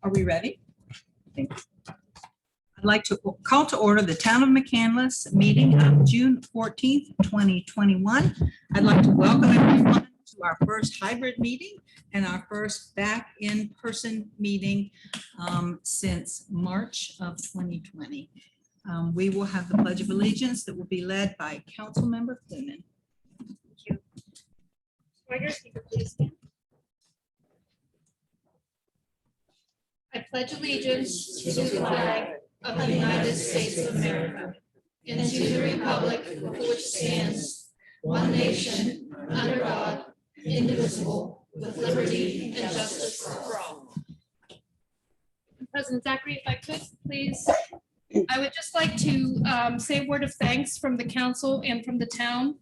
Are we ready? I'd like to call to order the Town of Mccandless meeting of June 14th, 2021. I'd like to welcome everyone to our first hybrid meeting and our first back in-person meeting since March of 2020. We will have the Pledge of Allegiance that will be led by Councilmember Coonan. Thank you. Writers, you could please stand. I pledge allegiance to the flag of the United States of America and to the republic for which stands one nation under God, indivisible, with liberty and justice for all. President Zachary, if I could, please. I would just like to say a word of thanks from the council and from the town.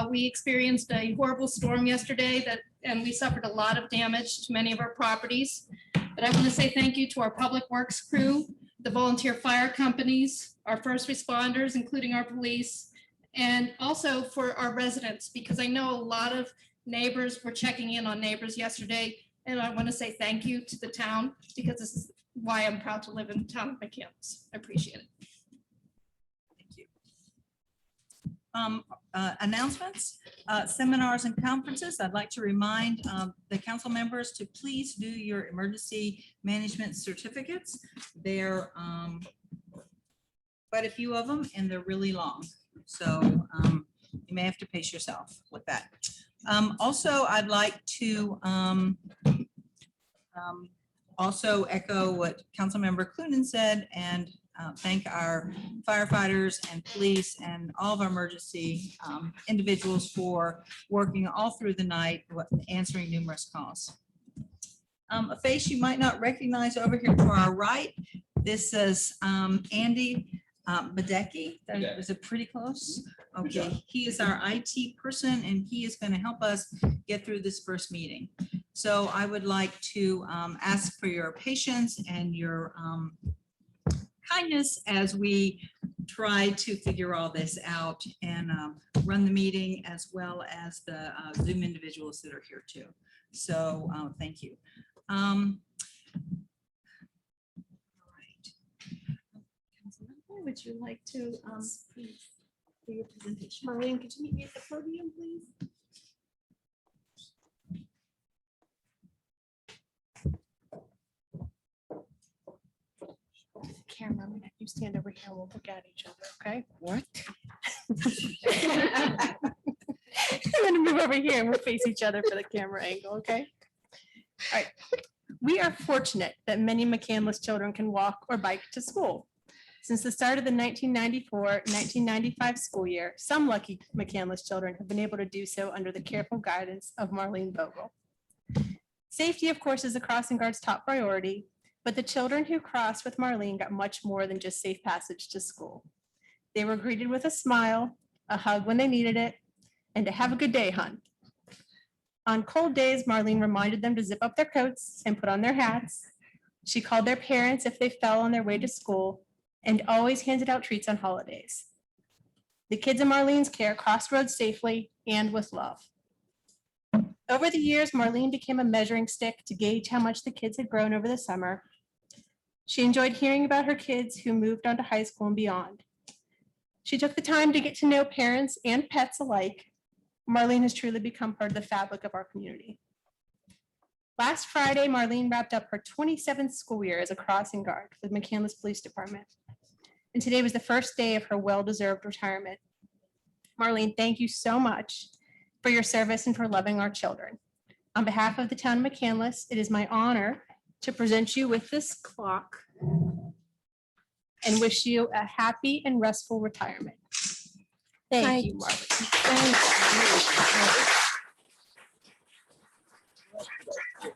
We experienced a horrible storm yesterday and we suffered a lot of damage to many of our properties. But I want to say thank you to our public works crew, the volunteer fire companies, our first responders, including our police, and also for our residents, because I know a lot of neighbors were checking in on neighbors yesterday. And I want to say thank you to the town, because this is why I'm proud to live in the town of Mccandless. I appreciate it. Thank you. Announcements, seminars and conferences. I'd like to remind the council members to please do your emergency management certificates. There are quite a few of them and they're really long. So you may have to pace yourself with that. Also, I'd like to also echo what Councilmember Coonan said and thank our firefighters and police and all of our emergency individuals for working all through the night, answering numerous calls. A face you might not recognize over here to our right. This is Andy Badecki. Was it pretty close? Okay, he is our IT person and he is going to help us get through this first meeting. So I would like to ask for your patience and your kindness as we try to figure all this out and run the meeting, as well as the Zoom individuals that are here too. So thank you. All right. Would you like to please do your presentation? Marlene, could you meet me at the podium, please? Camera, I'm gonna have you stand over here and we'll look at each other, okay? What? I'm gonna move over here and we'll face each other for the camera angle, okay? All right. We are fortunate that many Mccandless children can walk or bike to school. Since the start of the 1994-1995 school year, some lucky Mccandless children have been able to do so under the careful guidance of Marlene Vogel. Safety, of course, is the crossing guard's top priority, but the children who crossed with Marlene got much more than just safe passage to school. They were greeted with a smile, a hug when they needed it, and to have a good day, hon. On cold days, Marlene reminded them to zip up their coats and put on their hats. She called their parents if they fell on their way to school and always handed out treats on holidays. The kids in Marlene's care crossed roads safely and with love. Over the years, Marlene became a measuring stick to gauge how much the kids had grown over the summer. She enjoyed hearing about her kids who moved on to high school and beyond. She took the time to get to know parents and pets alike. Marlene has truly become part of the fabric of our community. Last Friday, Marlene wrapped up her 27th school year as a crossing guard for the Mccandless Police Department. And today was the first day of her well-deserved retirement. Marlene, thank you so much for your service and for loving our children. On behalf of the town of Mccandless, it is my honor to present you with this clock and wish you a happy and restful retirement. Thank you, Marlene. Thank you.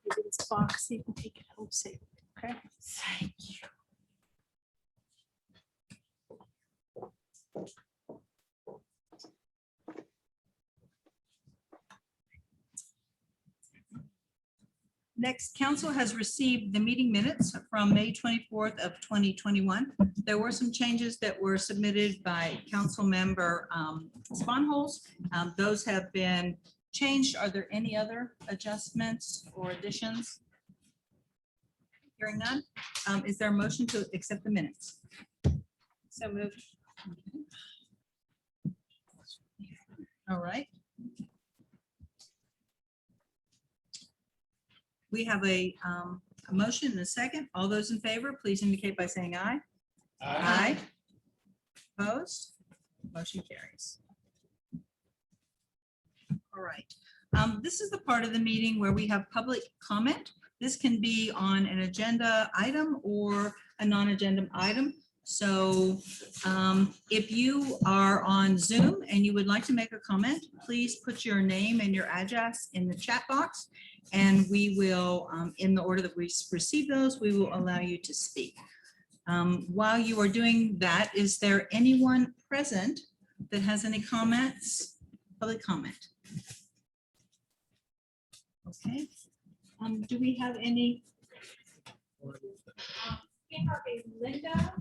Give you this box so you can take it home safe. Okay. Thank you. Next, council has received the meeting minutes from May 24th of 2021. There were some changes that were submitted by council member Sponholz. Those have been changed. Are there any other adjustments or additions? Hearing none, is there a motion to accept the minutes? So moved. All right. We have a motion and a second. All those in favor, please indicate by saying aye. Aye. Opposed? Motion carries. All right. This is the part of the meeting where we have public comment. This can be on an agenda item or a non-agenda item. So if you are on Zoom and you would like to make a comment, please put your name and your address in the chat box, and we will, in the order that we receive those, we will allow you to speak. While you are doing that, is there anyone present that has any comments? Public comment. Okay. Do we have any? We have a Linda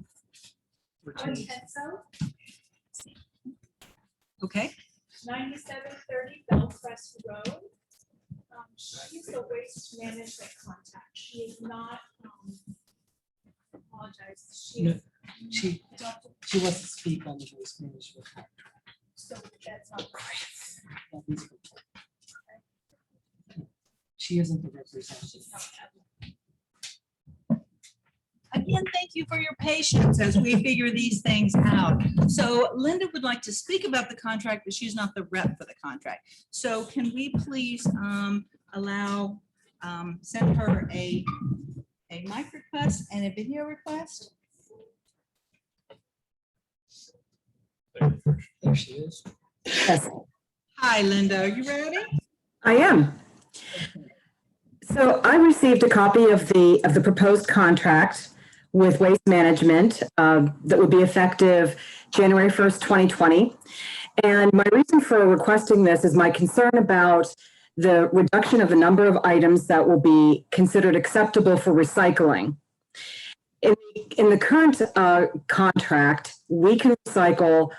Artenso, Okay. 9730 Bellcrest Road. She's the waste management contact. She is not, apologize. No, she wants to speak on the waste management. So that's not correct. That is correct. She isn't the representative. Again, thank you for your patience as we figure these things out. So Linda would like to speak about the contract, but she's not the rep for the contract. So can we please send her a mic request and a video request? There she is. Yes, Hi, Linda, are you ready? I am. So I received a copy of the proposed contract with Waste Management that would be effective January 1st, 2020. And my reason for requesting this is my concern about the reduction of the number of items that will be considered acceptable for recycling. In the current contract, we can recycle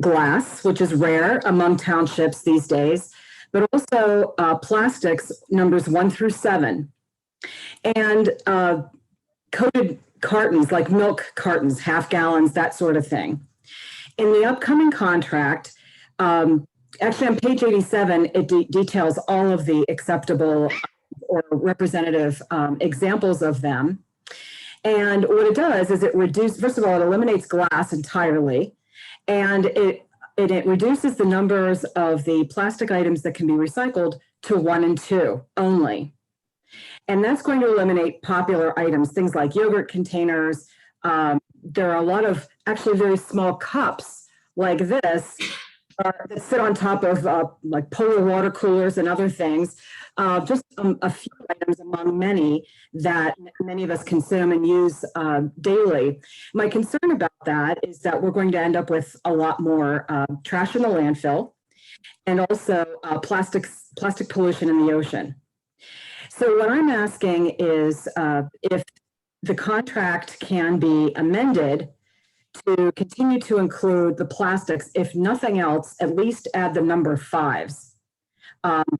glass, which is rare among townships these days, but also plastics numbers 1 through 7, and coated cartons like milk cartons, half gallons, that sort of thing. In the upcoming contract, actually on page 87, it details all of the acceptable or representative examples of them. And what it does is it reduces, first of all, it eliminates glass entirely, and it reduces the numbers of the plastic items that can be recycled to 1 and 2 only. And that's going to eliminate popular items, things like yogurt containers. There are a lot of actually very small cups like this that sit on top of like polar water coolers and other things. Just a few items among many that many of us consume and use daily. My concern about that is that we're going to end up with a lot more trash in the landfill, and also plastic pollution in the ocean. So what I'm asking is if the contract can be amended to continue to include the plastics, if nothing else, at least add the number 5s.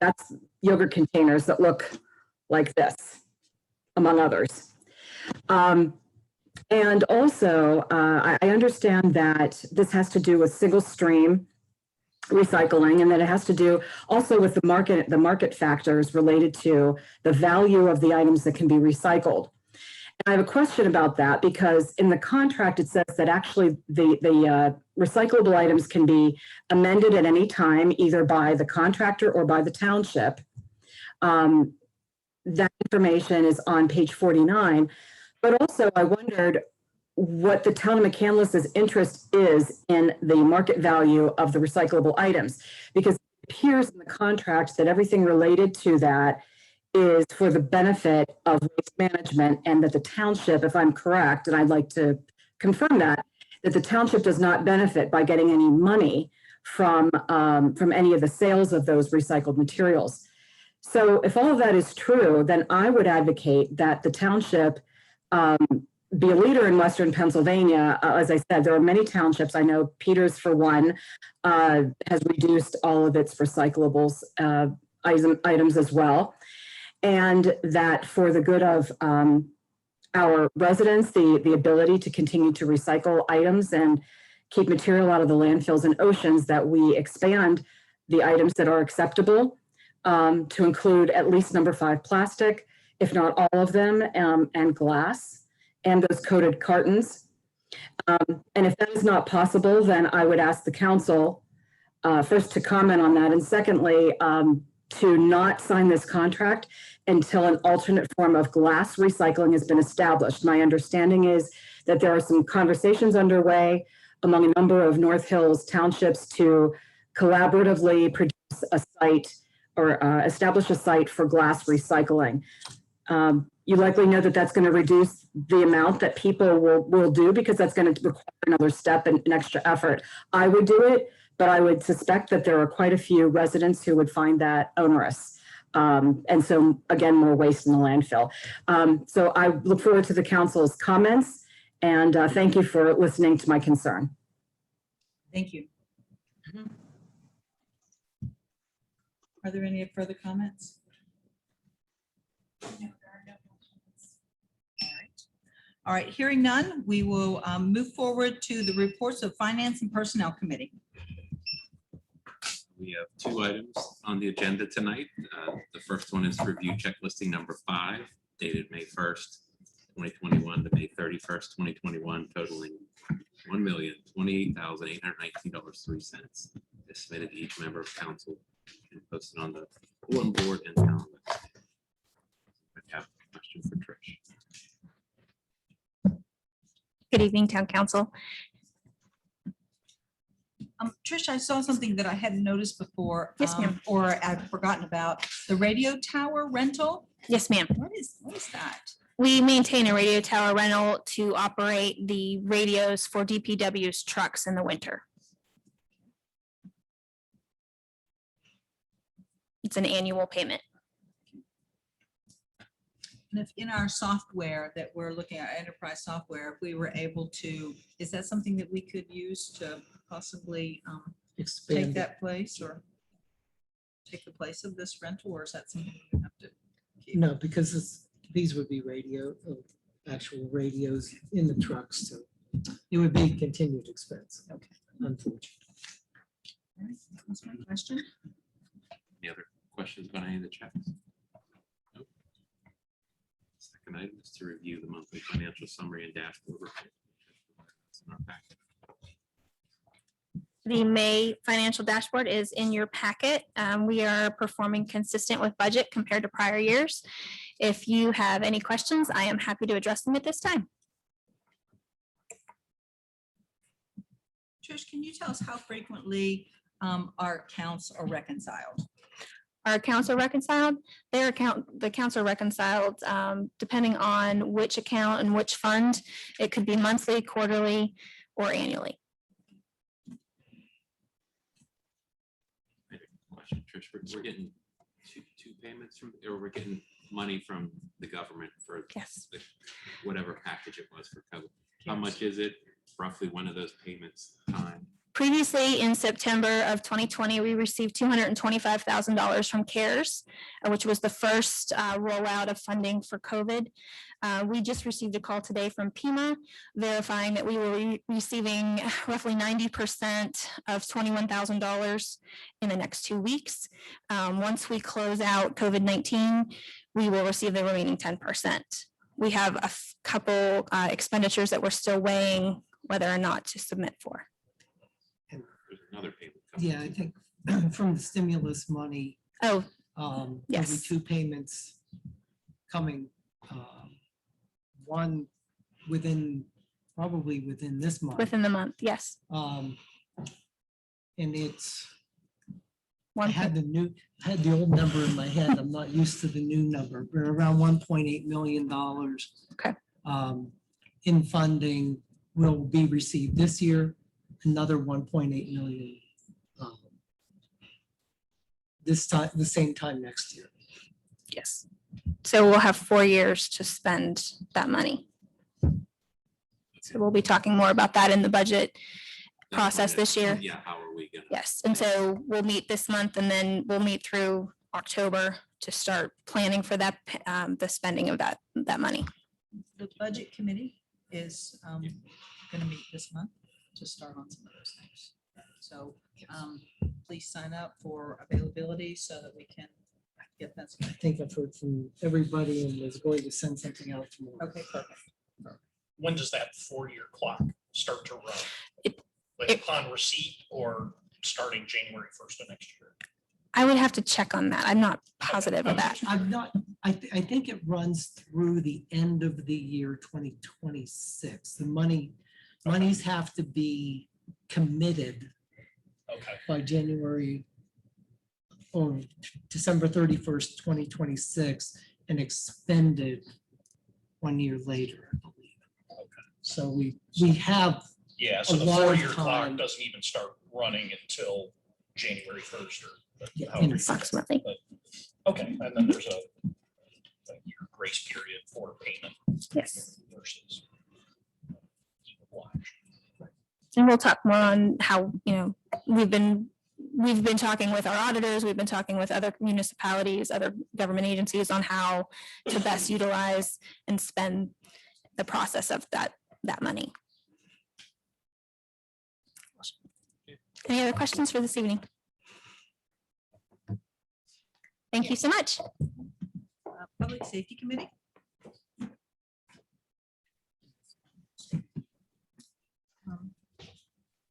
That's yogurt containers that look like this, among others. And also, I understand that this has to do with single stream recycling, and that it has to do also with the market factors related to the value of the items that can be recycled. And I have a question about that, because in the contract, it says that actually the recyclable items can be amended at any time, either by the contractor or by the township. That information is on page 49. But also I wondered what the town of Mccandless's interest is in the market value of the recyclable items, because it appears in the contract that everything related to that is for the benefit of waste management, and that the township, if I'm correct, and I'd like to confirm that the township does not benefit by getting any money from any of the sales of those recycled materials. So if all of that is true, then I would advocate that the township be a leader in Western Pennsylvania. As I said, there are many townships. I know Peters, for one, has reduced all of its recyclables items as well. And that for the good of our residents, the ability to continue to recycle items and keep material out of the landfills and oceans, that we expand the items that are acceptable to include at least number 5 plastic, if not all of them, and glass, and those coated cartons. And if that is not possible, then I would ask the council first to comment on that, and secondly, to not sign this contract until an alternate form of glass recycling has been established. My understanding is that there are some conversations underway among a number of North Hills townships to collaboratively produce a site or establish a site for glass recycling. You likely know that that's going to reduce the amount that people will do, because that's going to require another step and an extra effort. I would do it, but I would suspect that there are quite a few residents who would find that onerous. And so again, more waste in the landfill. So I look forward to the council's comments, and thank you for listening to my concern. Thank you. Are there any further comments? All right, hearing none, we will move forward to the reports of Finance and Personnel Committee. We have 2 items on the agenda tonight. The first one is review checklisting number 5, dated May 1st, 2021 to May 31st, 2021, totaling $1,028,819.03. Is submitted to each member of council and posted on the bulletin board and town website. I have a question for Trish. Good evening, Town Council. Trish, I saw something that I hadn't noticed before. Yes, ma'am. Or I've forgotten about, the radio tower rental. Yes, ma'am. What is that? We maintain a radio tower rental to operate the radios for DPW's trucks in the winter. It's an annual payment. And if in our software that we're looking at, enterprise software, if we were able to, is that something that we could use to possibly take Expand it. that place or take the place of this rental, or is that something we have to keep? No, because these would be actual radios in the trucks, so it would be continued expense. Okay. Unfortunately. All right, that was my question. Any other questions about any of the checks? Nope. Second item is to review the monthly financial summary and dashboard report. That's in our packet. The May financial dashboard is in your packet. We are performing consistent with budget compared to prior years. If you have any questions, I am happy to address them at this time. Trish, can you tell us how frequently our accounts are reconciled? Our accounts are reconciled. The accounts are reconciled depending on which account and which fund. It could be monthly, quarterly, or annually. I have a question, Trish. We're getting two payments from, or we're getting money from the government for Yes. whatever package it was for COVID. How much is it? Roughly one of those payments time? Previously, in September of 2020, we received $225,000 from CARES, which was the first rollout of funding for COVID. We just received a call today from PEMA verifying that we were receiving roughly 90% of $21,000 in the next 2 weeks. Once we close out COVID-19, we will receive the remaining 10%. We have a couple expenditures that we're still weighing whether or not to submit for. There's another payment coming. Yeah, I think from the stimulus money, Oh, there'll be Yes. 2 payments coming. One probably within this month. within the month, yes. And it's, I One had the old number in my head. I'm not used to the new number. We're around $1.8 million. Okay. In funding will be received this year, another 1.8 million this time, the same time next year. Yes. So we'll have 4 years to spend that money. So we'll be talking more about that in the budget That's process fine. this year. Yeah, how are we gonna? Yes, and so we'll meet this month and then we'll meet through October to start planning for that, the spending of that money. The budget committee is going to meet this month to start on some of those things. So please sign up for availability so that we can get that. I think I've heard from everybody and was going to send something out tomorrow. Okay, perfect. When does that 4-year clock start to run? It- Like upon receipt or starting January 1st of next year? I would have to check on that. I'm not positive of that. I'm not, I think it runs through the end of the year 2026. The monies have to be committed Okay, by January or December 31st, 2026, and expended 1 year later, I believe. okay. So we have, Yeah, so A the lot of 4-year clock time. doesn't even start running until January 1st or. Yeah, however you- Approximately. Okay, and then there's a year grace period for payment Yes. versus. obliged. And we'll talk more on how, we've been talking with our auditors, we've been talking with other municipalities, other government agencies on how to best utilize and spend the process of that money. Any other questions for this evening? Thank you so much. Public Safety Committee.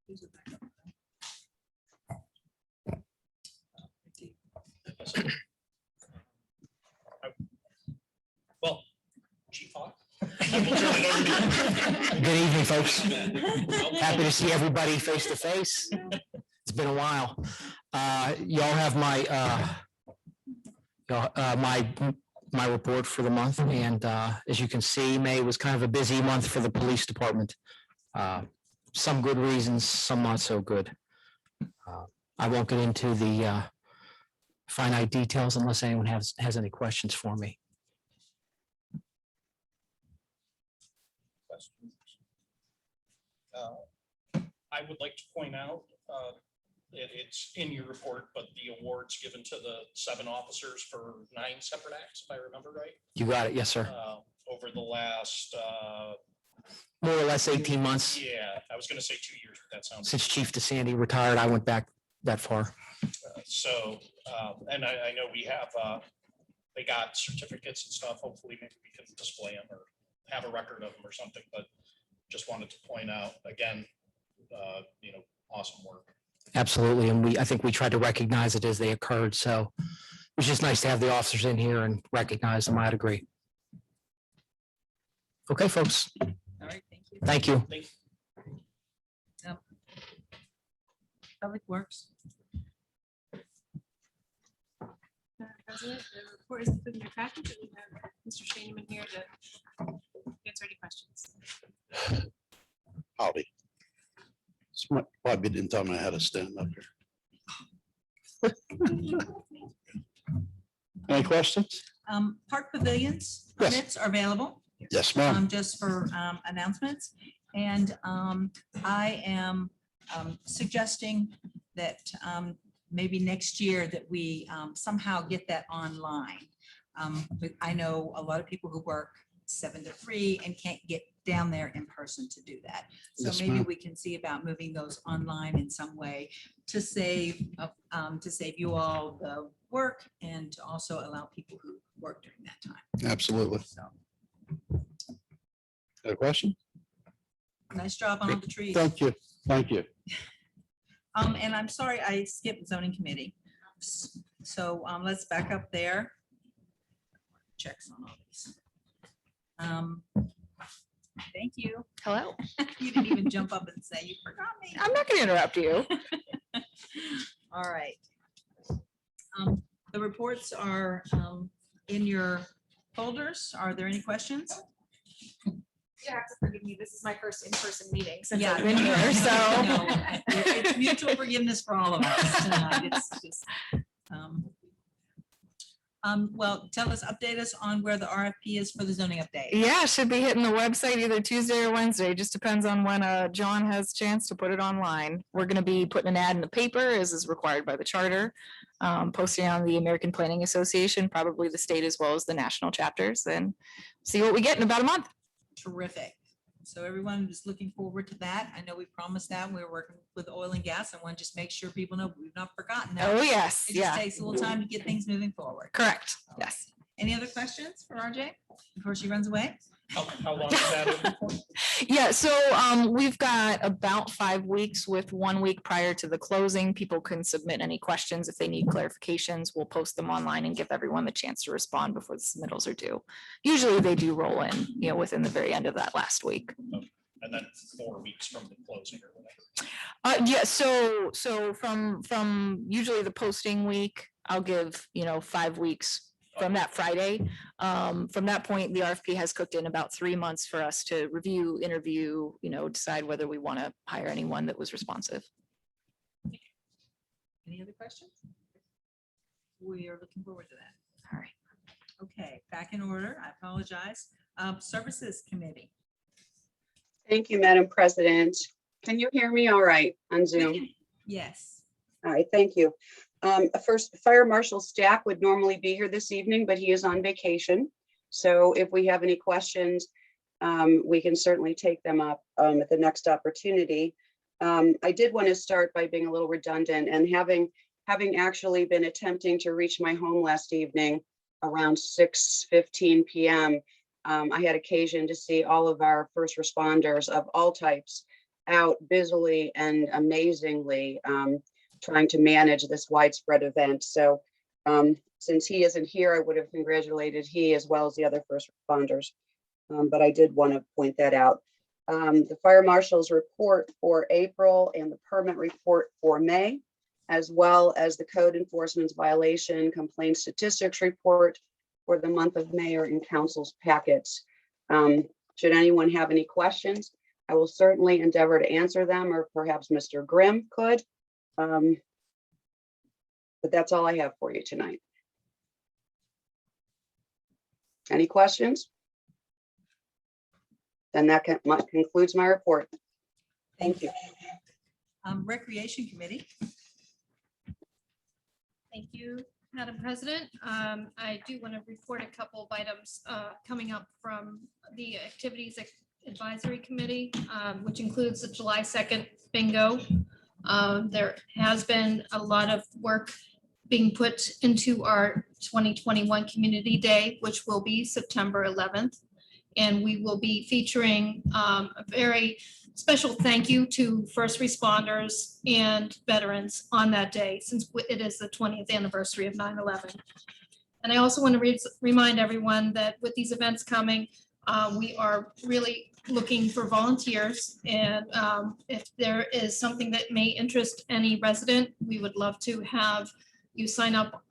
Who's it back up? Well, Chief Hawk. I will turn it over to you. Good evening, folks. Happy to see everybody face to face. It's been a while. Y'all have my report for the month, and as you can see, May was kind of a busy month for the police department. Some good reasons, some not so good. I won't get into the finite details unless anyone has any questions for me. I would like to point out, it's in your report, but the awards given to the 7 officers for 9 separate acts, if I remember right, You got it, yes, sir. over the last, More or less 18 months yeah, I was gonna say 2 years, but that sounds. since Chief DeSandy retired. I went back that far. So, and I know we have, they got certificates and stuff. Hopefully maybe we can display them or have a record of them or something, but just wanted to point out again, awesome work. Absolutely, and I think we tried to recognize it as they occurred, so it was just nice to have the officers in here and recognize them. I'd agree. Okay, folks, All right, thank you. thank you. Public Works. President, the report is included in your package, and we have Mr. Shaneman here to answer any questions. Howdy. Probably didn't tell me I had to stand up here. Any questions? Park pavilions Yes. permits are available. Yes, ma'am. Just for announcements. And I am suggesting that maybe next year that we somehow get that online. But I know a lot of people who work 7 to 3 and can't get down there in person to do that. So Yes, maybe ma'am. we can see about moving those online in some way to save you all the work and to also allow people who work during that time. Absolutely. So Got a question? nice job on all the trees. Thank you. Thank you. And I'm sorry, I skipped zoning committee. So let's back up there. Checks on all these. Thank you. Hello. You didn't even jump up and say you forgot me. I'm not going to interrupt you. All right. The reports are in your folders. Are there any questions? You have to forgive me. This is my first in-person meeting since Yeah, I've been no, here, so. no, it's mutual forgiveness for all of us tonight. It's just, Well, update us on where the RFP is for the zoning update. Yeah, should be hitting the website either Tuesday or Wednesday. Just depends on when John has a chance to put it online. We're going to be putting an ad in the paper as is required by the charter, posting on the American Planning Association, probably the state as well as the national chapters, and see what we get in about a month. Terrific. So everyone is looking forward to that. I know we promised that. We're working with oil and gas. I want to just make sure people know we've not forgotten that. Oh, yes. It just Yeah, takes a little time to get things moving forward. correct. Yes. Any other questions for RJ before she runs away? How long is that open for? Yeah, so we've got about 5 weeks with 1 week prior to the closing. People can submit any questions if they need clarifications. We'll post them online and give everyone the chance to respond before the submittals are due. Usually they do roll in, within the very end of that last week. And then 4 weeks from the closing or whatever. Yeah, so from usually the posting week, I'll give, 5 weeks from that Friday. From that point, the RFP has cooked in about 3 months for us to review, interview, decide whether we want to hire anyone that was responsive. Any other questions? We are looking forward to that. All right. Okay, back in order. I apologize. Services Committee. Thank you, Madam President. Can you hear me all right on Zoom? Yes. All right, thank you. First, Fire Marshal Stack would normally be here this evening, but he is on vacation. So if we have any questions, we can certainly take them up at the next opportunity. I did want to start by being a little redundant and having actually been attempting to reach my home last evening around 6:15 p.m. I had occasion to see all of our first responders of all types out busily and amazingly trying to manage this widespread event. So since he isn't here, I would have congratulated he as well as the other first responders. But I did want to point that out. The Fire Marshal's report for April and the permit report for May, as well as the code enforcement's violation complaint statistics report for the month of May are in council's packets. Should anyone have any questions, I will certainly endeavor to answer them, or perhaps Mr. Grimm could. But that's all I have for you tonight. Any questions? Then that concludes my report. Thank you. Recreation Committee. Thank you, Madam President. I do want to report a couple of items coming up from the Activities Advisory Committee, which includes the July 2nd bingo. There has been a lot of work being put into our 2021 Community Day, which will be September 11th. And we will be featuring a very special thank you to first responders and veterans on that day, since it is the 20th anniversary of 9/11. And I also want to remind everyone that with these events coming, we are really looking for volunteers. And if there is something that may interest any resident, we would love to have you sign up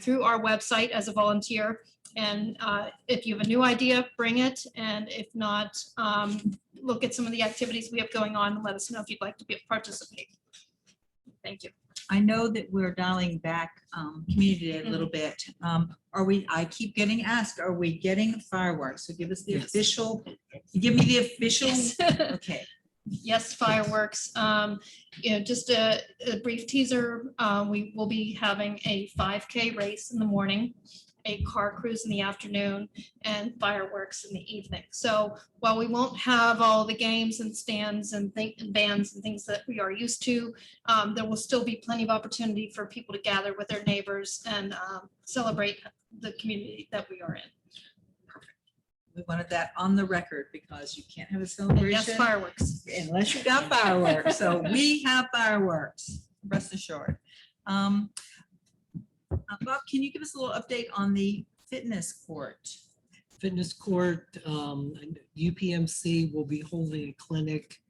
through our website as a volunteer. And if you have a new idea, bring it. And if not, look at some of the activities we have going on and let us know if you'd like to participate. Thank you. I know that we're dialing back Community Day a little bit. I keep getting asked, are we getting fireworks? So give us the official, give me the official. Okay. Yes, fireworks. Just a brief teaser. We will be having a 5K race in the morning, a car cruise in the afternoon, and fireworks in the evening. So while we won't have all the games and stands and bands and things that we are used to, there will still be plenty of opportunity for people to gather with their neighbors and celebrate the community that we are in. We wanted that on the record because you can't have a celebration. Yes, fireworks. Unless you got fireworks. So we have fireworks, rest assured. Bob, can you give us a little update on the fitness court? Fitness court, UPMC will be holding a clinic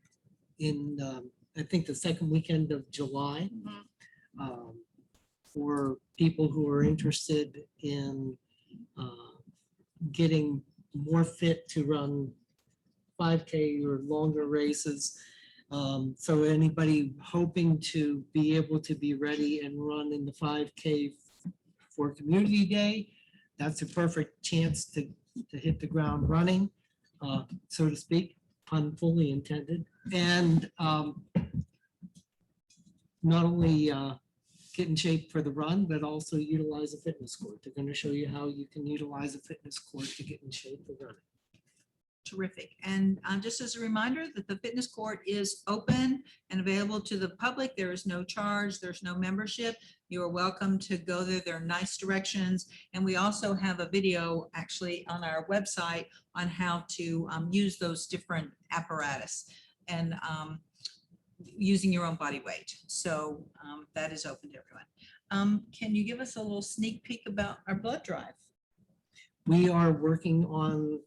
in, I think, the second weekend of July. For people who are interested in getting more fit to run 5K or longer races. So anybody hoping to be able to be ready and run in the 5K for Community Day, that's a perfect chance to hit the ground running, so to speak, pun fully intended. And not only get in shape for the run, but also utilize a fitness court. They're going to show you how you can utilize a fitness court to get in shape for running. Terrific. And just as a reminder that the fitness court is open and available to the public. There is no charge. There's no membership. You are welcome to go there. There are nice directions. And we also have a video actually on our website on how to use those different apparatus and using your own body weight. So that is open to everyone. Can you give us a little sneak peek about our blood drive? We are working on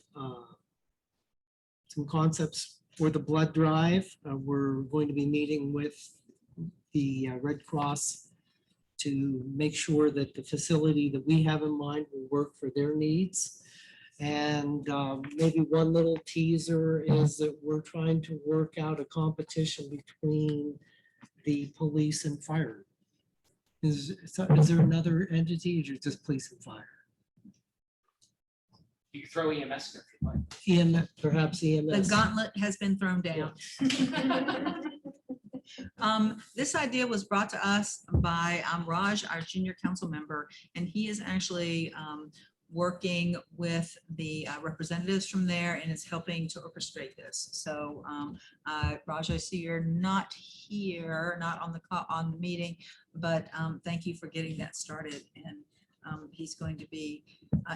some concepts for the blood drive. We're going to be meeting with the Red Cross to make sure that the facility that we have in mind will work for their needs. And maybe one little teaser is that we're trying to work out a competition between the police and fire. Is there another entity or just police and fire? You can throw EMS if you like. EMS, perhaps The EMS. gauntlet has been thrown down. This idea was brought to us by Raj, our junior council member, and he is actually working with the representatives from there and is helping to orchestrate this. So Raj, I see you're not here, not on the meeting, but thank you for getting that started. And he's going to be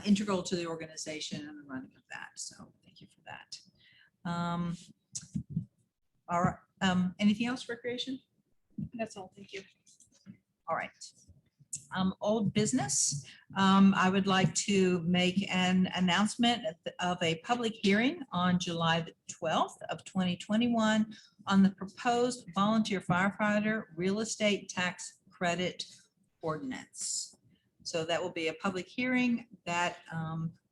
integral to the organization and the running of that. So thank you for that. All right. Anything else, recreation? That's all. Thank you. All right. Old business. I would like to make an announcement of a public hearing on July the 12th of 2021 on the proposed volunteer firefighter real estate tax credit ordinance. So that will be a public hearing that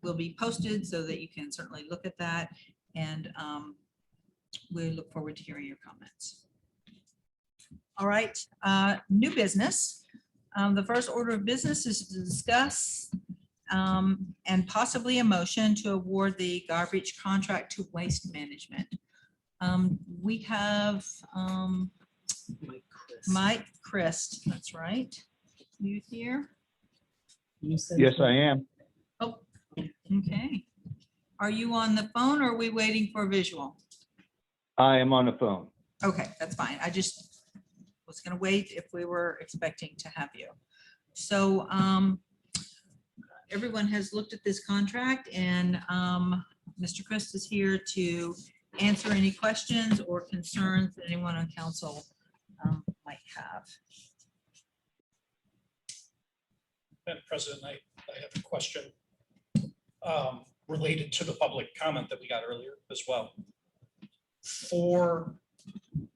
will be posted so that you can certainly look at that. And we look forward to hearing your comments. All right, new business. The first order of business is to discuss and possibly a motion to award the garbage contract to Waste Management. We have Mike Christ, that's right. You here? Yes, I am. Oh, okay. Are you on the phone or are we waiting for a visual? I am on the phone. Okay, that's fine. I just was going to wait if we were expecting to have you. So everyone has looked at this contract and Mr. Christ is here to answer any questions or concerns that anyone on council might have. Madam President, I have a question related to the public comment that we got earlier as well.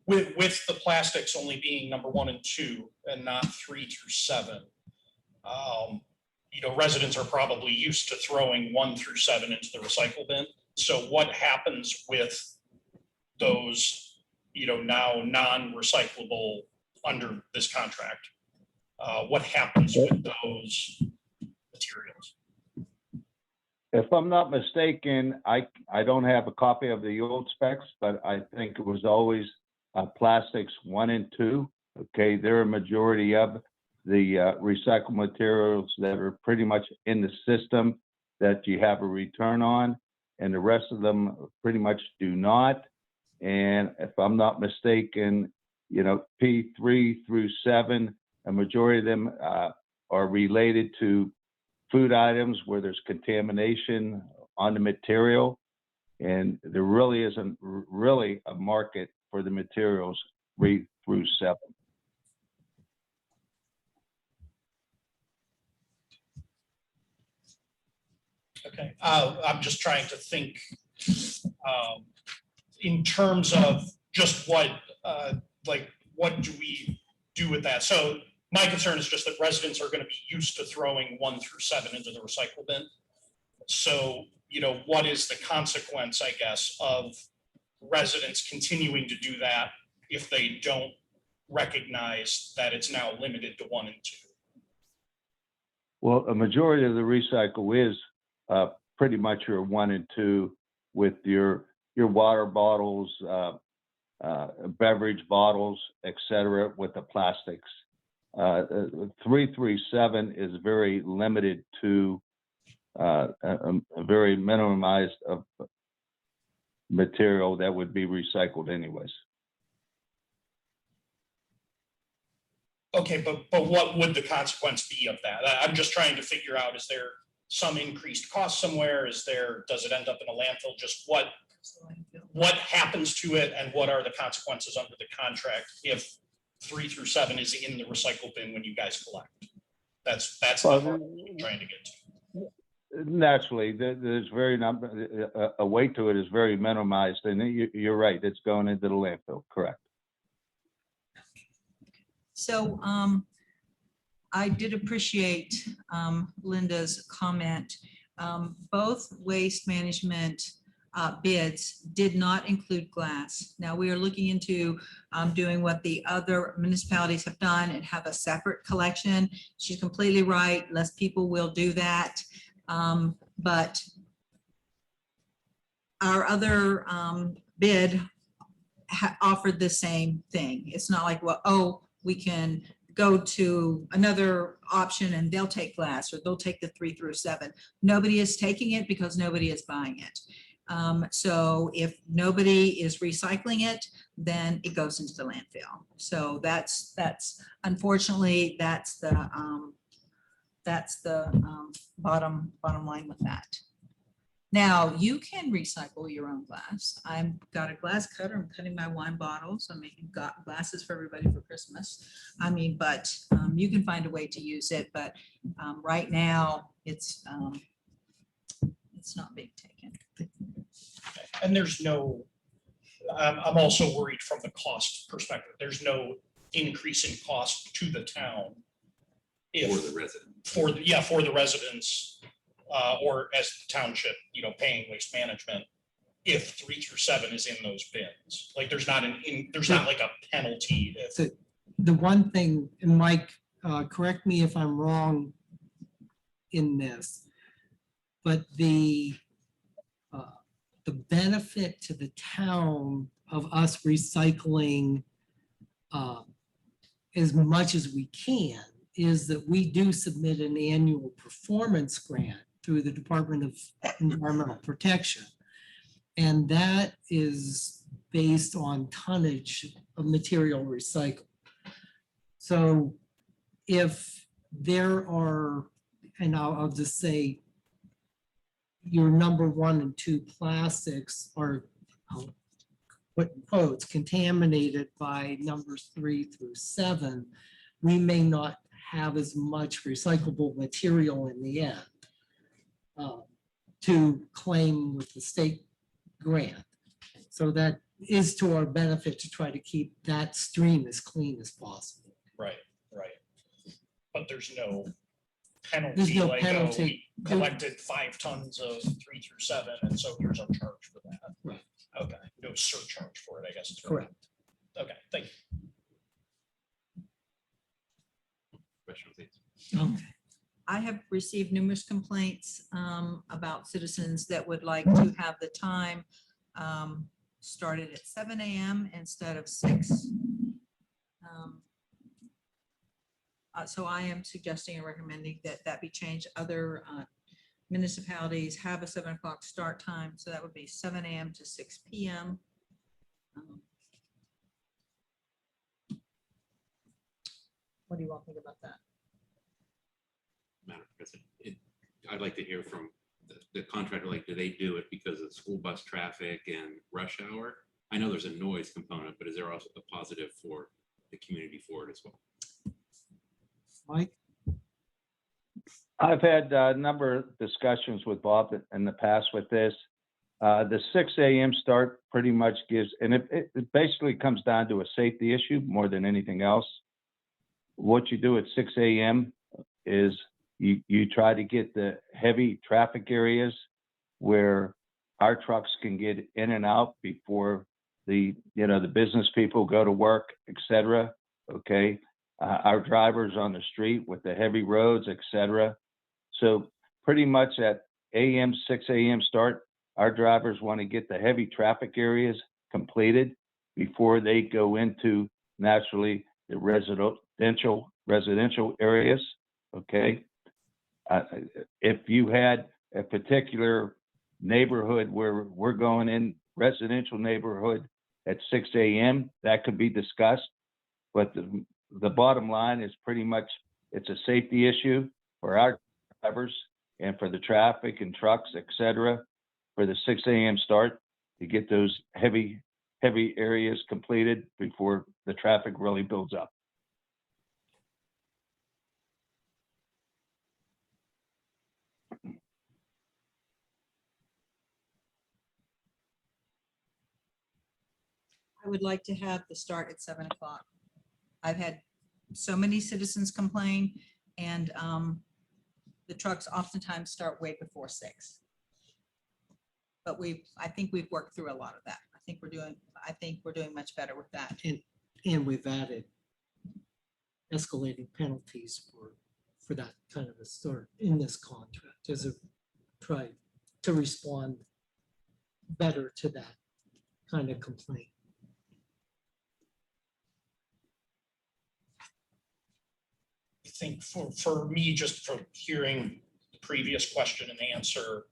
With the plastics only being number 1 and 2 and not 3 through 7, you know, residents are probably used to throwing 1 through 7 into the recycle bin. So what happens with those, you know, now non-recyclable under this contract? What happens with those materials? If I'm not mistaken, I don't have a copy of the old specs, but I think it was always plastics 1 and 2. Okay, they're a majority of the recycled materials that are pretty much in the system that you have a return on, and the rest of them pretty much do not. And if I'm not mistaken, you know, P3 through 7, a majority of them are related to food items where there's contamination on the material, and there really isn't really a market for the materials 3 through 7. Okay, I'm just trying to think in terms of just what do we do with that? So my concern is just that residents are going to be used to throwing 1 through 7 into the recycle bin. So, you know, what is the consequence, I guess, of residents continuing to do that if they don't recognize that it's now limited to 1 and 2? Well, a majority of the recycle is pretty much your 1 and 2 with your water bottles, beverage bottles, et cetera, with the plastics. 337 is very limited to a very minimized of material that would be recycled anyways. Okay, but what would the consequence be of that? I'm just trying to figure out, is there some increased cost somewhere? Does it end up in a landfill? Just what happens to it and what are the consequences under the contract if 3 through 7 is in the recycle bin when you guys collect? That's the part I'm trying to get to. Naturally, there's a weight to it is very minimized, and you're right, it's going into the landfill, correct. So I did appreciate Linda's comment. Both waste management bids did not include glass. Now we are looking into doing what the other municipalities have done and have a separate collection. She's completely right. Less people will do that. But our other bid offered the same thing. It's not like, well, oh, we can go to another option and they'll take glass or they'll take the 3 through 7. Nobody is taking it because nobody is buying it. So if nobody is recycling it, then it goes into the landfill. So that's unfortunately, that's the bottom line with that. Now you can recycle your own glass. I've got a glass cutter. I'm cutting my wine bottles. I mean, got glasses for everybody for Christmas. I mean, but you can find a way to use it. But right now, it's not being taken. And there's no. I'm also worried from the cost perspective. There's no increase in cost to the town. For the residents. For the residents. Or as the township, paying waste management, if 3 through 7 is in those bins, like there's not like a penalty. So the one thing, and Mike, correct me if I'm wrong in this, but the benefit to the town of us recycling as much as we can is that we do submit an annual performance grant through the Department of Environmental Protection. And that is based on tonnage of material recycled. So if there are, and I'll just say, your number 1 and 2 plastics are, what quotes, contaminated by numbers 3 through 7, we may not have as much recyclable material in the end to claim with the state grant. So that is to our benefit to try to keep that stream as clean as possible. Right. But there's no penalty. There's no like, penalty. We collected 5 tons of 3 through 7, and so here's our charge for that. Right. Okay. No surcharge for it, I guess. Correct. Okay. Thank you. Question, please. Okay. I have received numerous complaints about citizens that would like to have the time started at 7 a.m. instead of 6. So I am suggesting and recommending that be changed. Other municipalities have a 7 o'clock start time, so that would be 7 a.m. to 6 p.m. What do you all think about that? Madam President, I'd like to hear from the contractor, like, do they do it because of school bus traffic and rush hour? I know there's a noise component, but is there also a positive for the community for it as well? Mike? I've had a number of discussions with Bob in the past with this. The 6 a.m. start pretty much gives, and it basically comes down to a safety issue more than anything else. What you do at 6 a.m. is you try to get the heavy traffic areas where our trucks can get in and out before the business people go to work, etc. Okay. Our drivers on the street with the heavy roads, etc. So pretty much at 6 a.m. start, our drivers want to get the heavy traffic areas completed before they go into naturally the residential areas. Okay. If you had a particular neighborhood where we're going in residential neighborhood at 6 a.m., that could be discussed. But the bottom line is pretty much it's a safety issue for our drivers and for the traffic and trucks, et cetera, for the 6 a.m. start to get those heavy areas completed before the traffic really builds up. I would like to have the start at 7 o'clock. I've had so many citizens complain, and the trucks oftentimes start way before 6. But I think we've worked through a lot of that. I think we're doing much better with that. And we've added escalating penalties for that kind of a start in this contract as a try to respond better to that kind of complaint. I think for me, just from hearing the previous question and answer,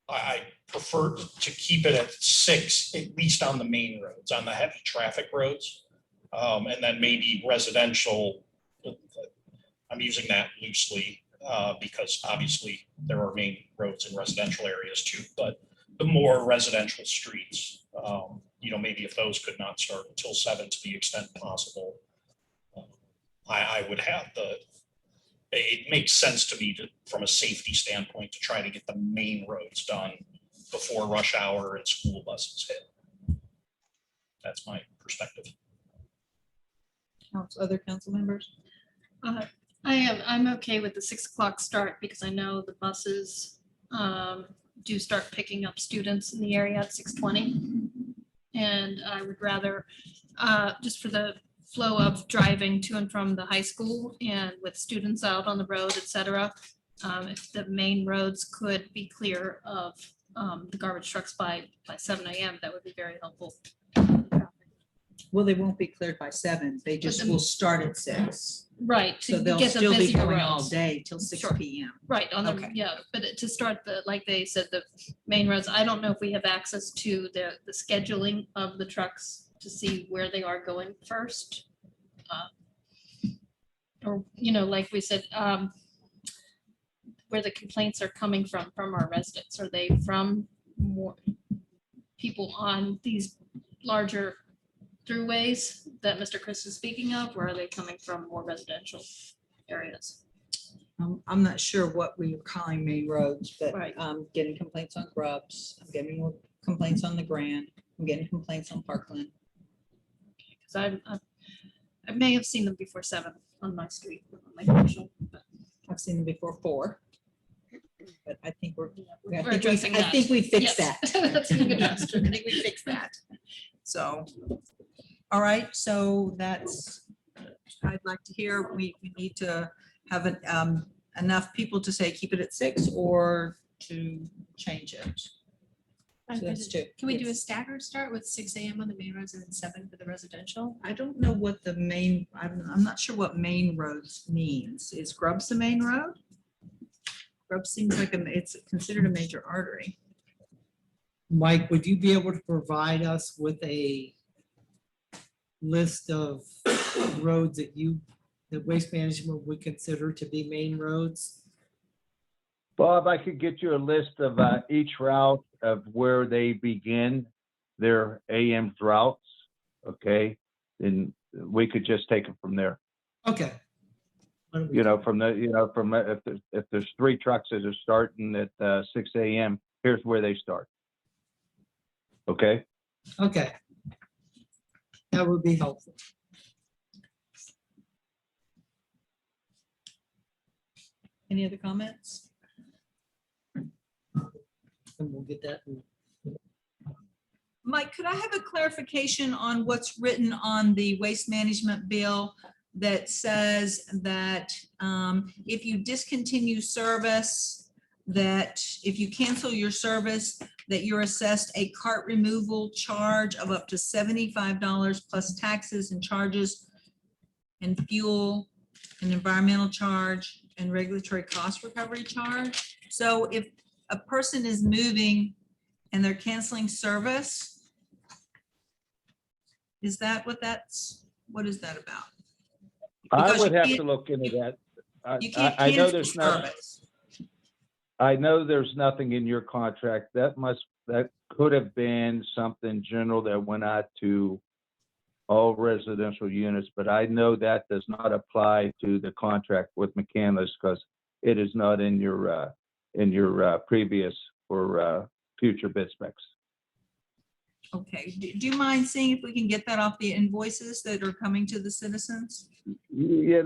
I prefer to keep it at 6, at least on the main roads, on the heavy traffic roads. And then maybe residential, I'm using that loosely because obviously there are main roads in residential areas too, but the more residential streets, maybe if those could not start until 7 to the extent possible, I would have it makes sense to me from a safety standpoint to try to get the main roads done before rush hour and school buses hit. That's my perspective. Other council members? I'm okay with the 6 o'clock start because I know the buses do start picking up students in the area at 6:20. And I would rather, just for the flow of driving to and from the high school and with students out on the road, et cetera, if the main roads could be clear of the garbage trucks by 7 a.m., that would be very helpful. Well, they won't be cleared by 7. They just will start at 6. Right. So to they'll get the still be busier going all roads. day till 6 Sure. p.m. Right, on the, Okay. yeah, but to start like they said, the main roads, I don't know if we have access to the scheduling of the trucks to see where they are going first. Or, like we said, where the complaints are coming from our residents. Are they from more people on these larger throughways that Mr. Chris is speaking of, or are they coming from more residential areas? I'm not sure what we are calling main roads, but Right. I'm getting complaints on Grubbs. I'm getting complaints on the Grand. I'm getting complaints on Parkland. Because I may have seen them before 7 on my street, on my commercial, but I've seen them before 4. But I think we're addressing I that. think we fixed Yes, that. that's being addressed. I think we fixed that. So, all right, so I'd like to hear, we need to have enough people to say keep it at 6 or to change it. So that's 2. Can we do a staggered start with 6 a.m. on the main roads and then 7 for the residential? I don't know what the main, I'm not sure what main roads means. Is Grubbs the main road? Grubbs seems like it's considered a major artery. Mike, would you be able to provide us with a list of roads that Waste Management would consider to be main roads? Bob, I could get you a list of each route of where they begin their AM routes. Okay, and we could just take it from there. Okay. If there's 3 trucks that are starting at 6 a.m., here's where they start. Okay. Okay. That would be helpful. Any other comments? And we'll get that. Mike, could I have a clarification on what's written on the waste management bill that says that if you discontinue service, that if you cancel your service, that you're assessed a cart removal charge of up to $75 plus taxes and charges and fuel and environmental charge and regulatory cost recovery charge. So if a person is moving and they're canceling service, is that what what is that about? I Because would you have can't- to look into that. You can't I know cancel there's not, service. I know there's nothing in your contract. That could have been something general that went out to all residential units, but I know that does not apply to the contract with Mccandless because it is not in your previous or future bid specs. Okay, do you mind seeing if we can get that off the invoices that are coming to the citizens? Yeah,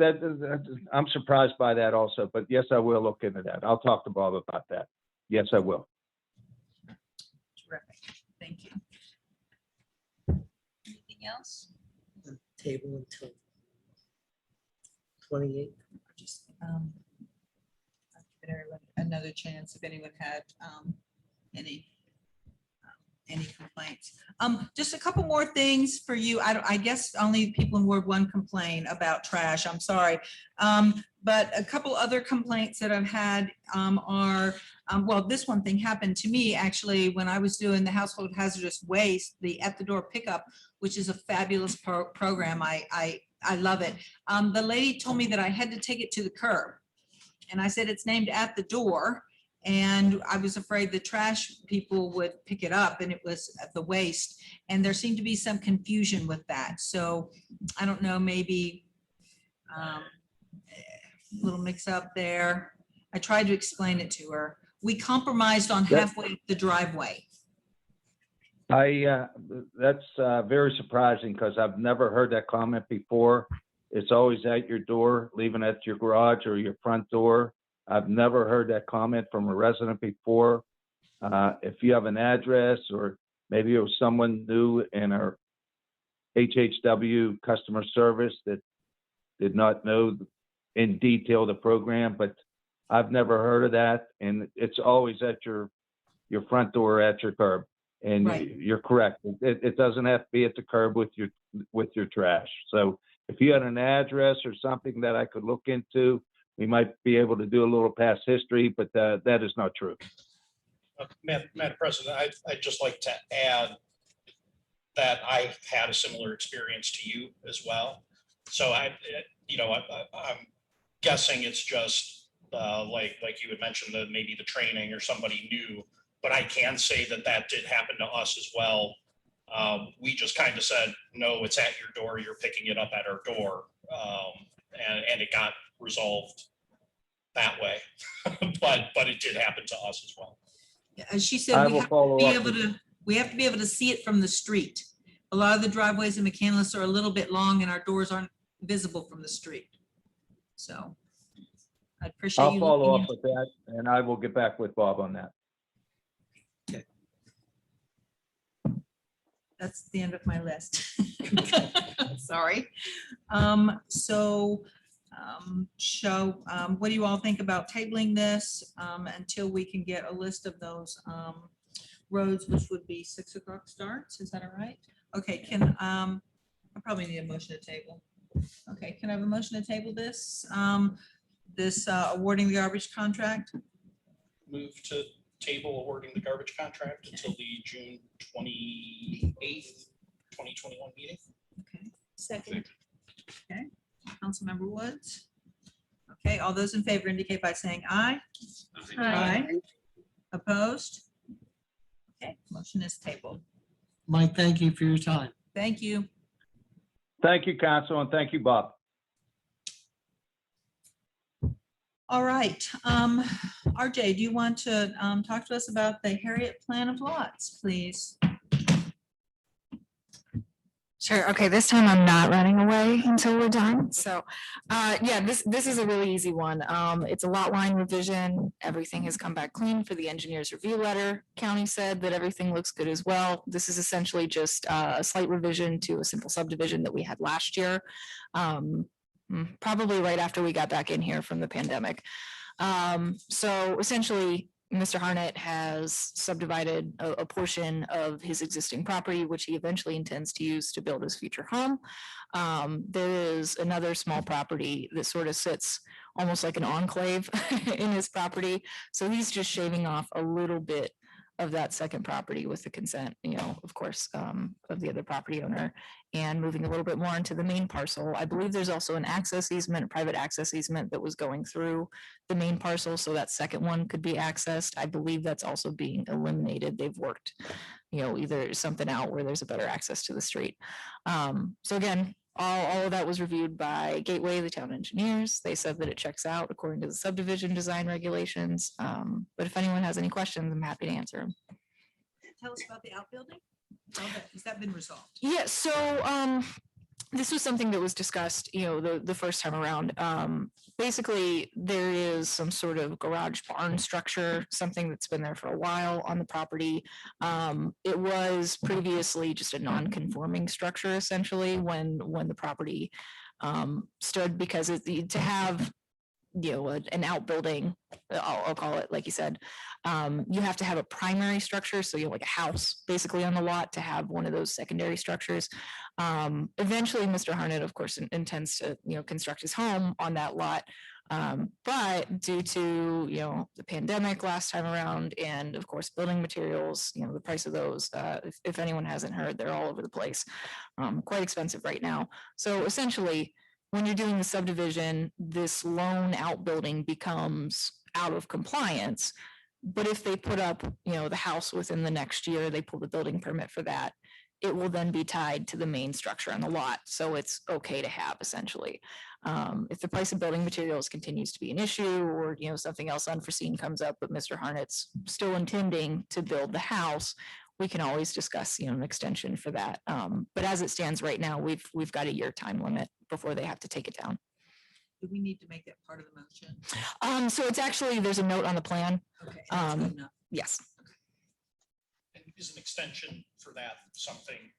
I'm surprised by that also, but yes, I will look into that. I'll talk to Bob about that. Yes, I will. Terrific, thank you. Anything else? Table until 28th. Just I'll give everyone another chance if anyone had any complaints. Just a couple more things for you. I guess only people in Ward 1 complain about trash. I'm sorry. But a couple other complaints that I've had are, well, this one thing happened to me actually when I was doing the household hazardous waste, the at the door pickup, which is a fabulous program. I love it. The lady told me that I had to take it to the curb. And I said, it's named At the Door. And I was afraid the trash people would pick it up and it was the waste. And there seemed to be some confusion with that. So I don't know, maybe a little mix up there. I tried to explain it to her. We compromised on halfway up the driveway. That's very surprising because I've never heard that comment before. It's always at your door, leaving at your garage or your front door. I've never heard that comment from a resident before. If you have an address or maybe it was someone new in our HHW customer service that did not know in detail the program, but I've never heard of that. And it's always at your front door, at your curb. And Right. You're correct. It doesn't have to be at the curb with your trash. So if you had an address or something that I could look into, we might be able to do a little past history, but that is not true. Madam President, I'd just like to add that I had a similar experience to you as well. So I'm guessing it's just like you had mentioned that maybe the training or somebody new, but I can say that did happen to us as well. We just kind of said, no, it's at your door. You're picking it up at our door. And it got resolved that way, but it did happen to us as well. Yeah, as she said, I we will have follow to be up able to, we have to be able to see it from the street. A lot of the driveways in Mccandless are a little bit long and our doors aren't visible from the street. So I appreciate I'll you follow looking up with that and I will get back with Bob on that. That's the end of my list. Sorry. What do you all think about tabling this until we can get a list of those roads, which would be 6 o'clock starts? Is that all right? Okay, I probably need a motion to table. Okay, can I have a motion to table this? This awarding the garbage contract? Move to table awarding the garbage contract until the June 28th, 2021 meeting. Okay, second. Okay, Councilmember Woods. Okay, all those in favor indicate by saying aye. Aye. Opposed? Okay, motion is tabled. Mike, thank you for your time. Thank you. Thank you, Council, and thank you, Bob. All right, RJ, do you want to talk to us about the Harriet plan of lots, please? Sure. Okay, this time I'm not running away until we're done. So, yeah, this is a really easy one. It's a lot line revision. Everything has come back clean for the engineer's review letter. County said that everything looks good as well. This is essentially just a slight revision to a simple subdivision that we had last year. probably right after we got back in here from the pandemic. So essentially, Mr. Harnett has subdivided a portion of his existing property, which he eventually intends to use to build his future home. There is another small property that sort of sits almost like an enclave in his property. So he's just shaving off a little bit of that second property with the consent, of course, of the other property owner, and moving a little bit more into the main parcel. I believe there's also an access easement, a private access easement that was going through the main parcel, so that second one could be accessed. I believe that's also being eliminated. They've worked, either something out where there's a better access to the street. So again, all of that was reviewed by Gateway, the town engineers. They said that it checks out according to the subdivision design regulations. But if anyone has any questions, I'm happy to answer them. Tell us about the outbuilding. Has that been resolved? Yeah, so this was something that was discussed, the first time around. Basically, there is some sort of garage barn structure, something that's been there for a while on the property. It was previously just a non-conforming structure, essentially, when the property stood, because to have an outbuilding, I'll call it, like you said, you have to have a primary structure, so like a house basically on the lot to have one of those secondary structures. Eventually, Mr. Harnett, of course, intends to construct his home on that lot, but due to the pandemic last time around, and of course building materials, the price of those, if anyone hasn't heard, they're all over the place, quite expensive right now. So essentially, when you're doing the subdivision, this lone outbuilding becomes out of compliance. But if they put up, the house within the next year, they pull the building permit for that, it will then be tied to the main structure on the lot. So it's okay to have, essentially. If the price of building materials continues to be an issue, or something else unforeseen comes up, but Mr. Harnett's still intending to build the house, we can always discuss, an extension for that. But as it stands right now, we've got a year time limit before they have to take it down. Do we need to make that part of the motion? So it's actually, there's a note on the plan. Okay, that's good enough. Yes. And is an extension for that something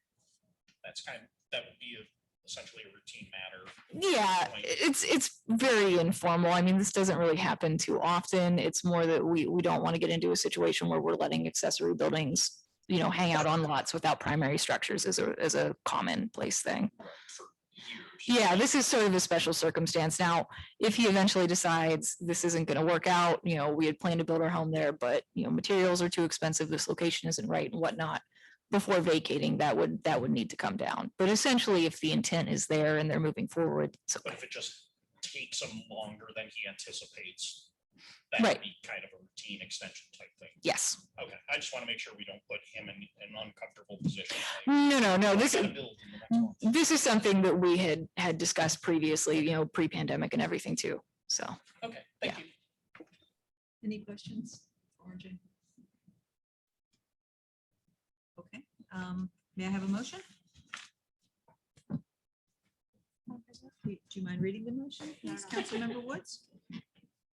that would be essentially a routine matter? Yeah, it's very informal. I mean, this doesn't really happen too often. It's more that we don't want to get into a situation where we're letting accessory buildings hang out on lots without primary structures as a commonplace thing. Yeah, this is sort of a special circumstance. Now, if he eventually decides this isn't going to work out, we had planned to build our home there, but materials are too expensive, this location isn't right and whatnot, before vacating, that would need to come down. But essentially, if the intent is there and they're moving forward, it's okay. But if it just takes him longer than he anticipates, that Right. would be kind of a routine extension type thing. Yes. Okay, I just want to make sure we don't put him in an uncomfortable position. No. This gotta build in the next month. This is something that we had discussed previously, pre-pandemic and everything too. So. Okay, thank you. Any questions? RJ? Okay, may I have a motion? Do you mind reading the motion, please, Councilmember Woods?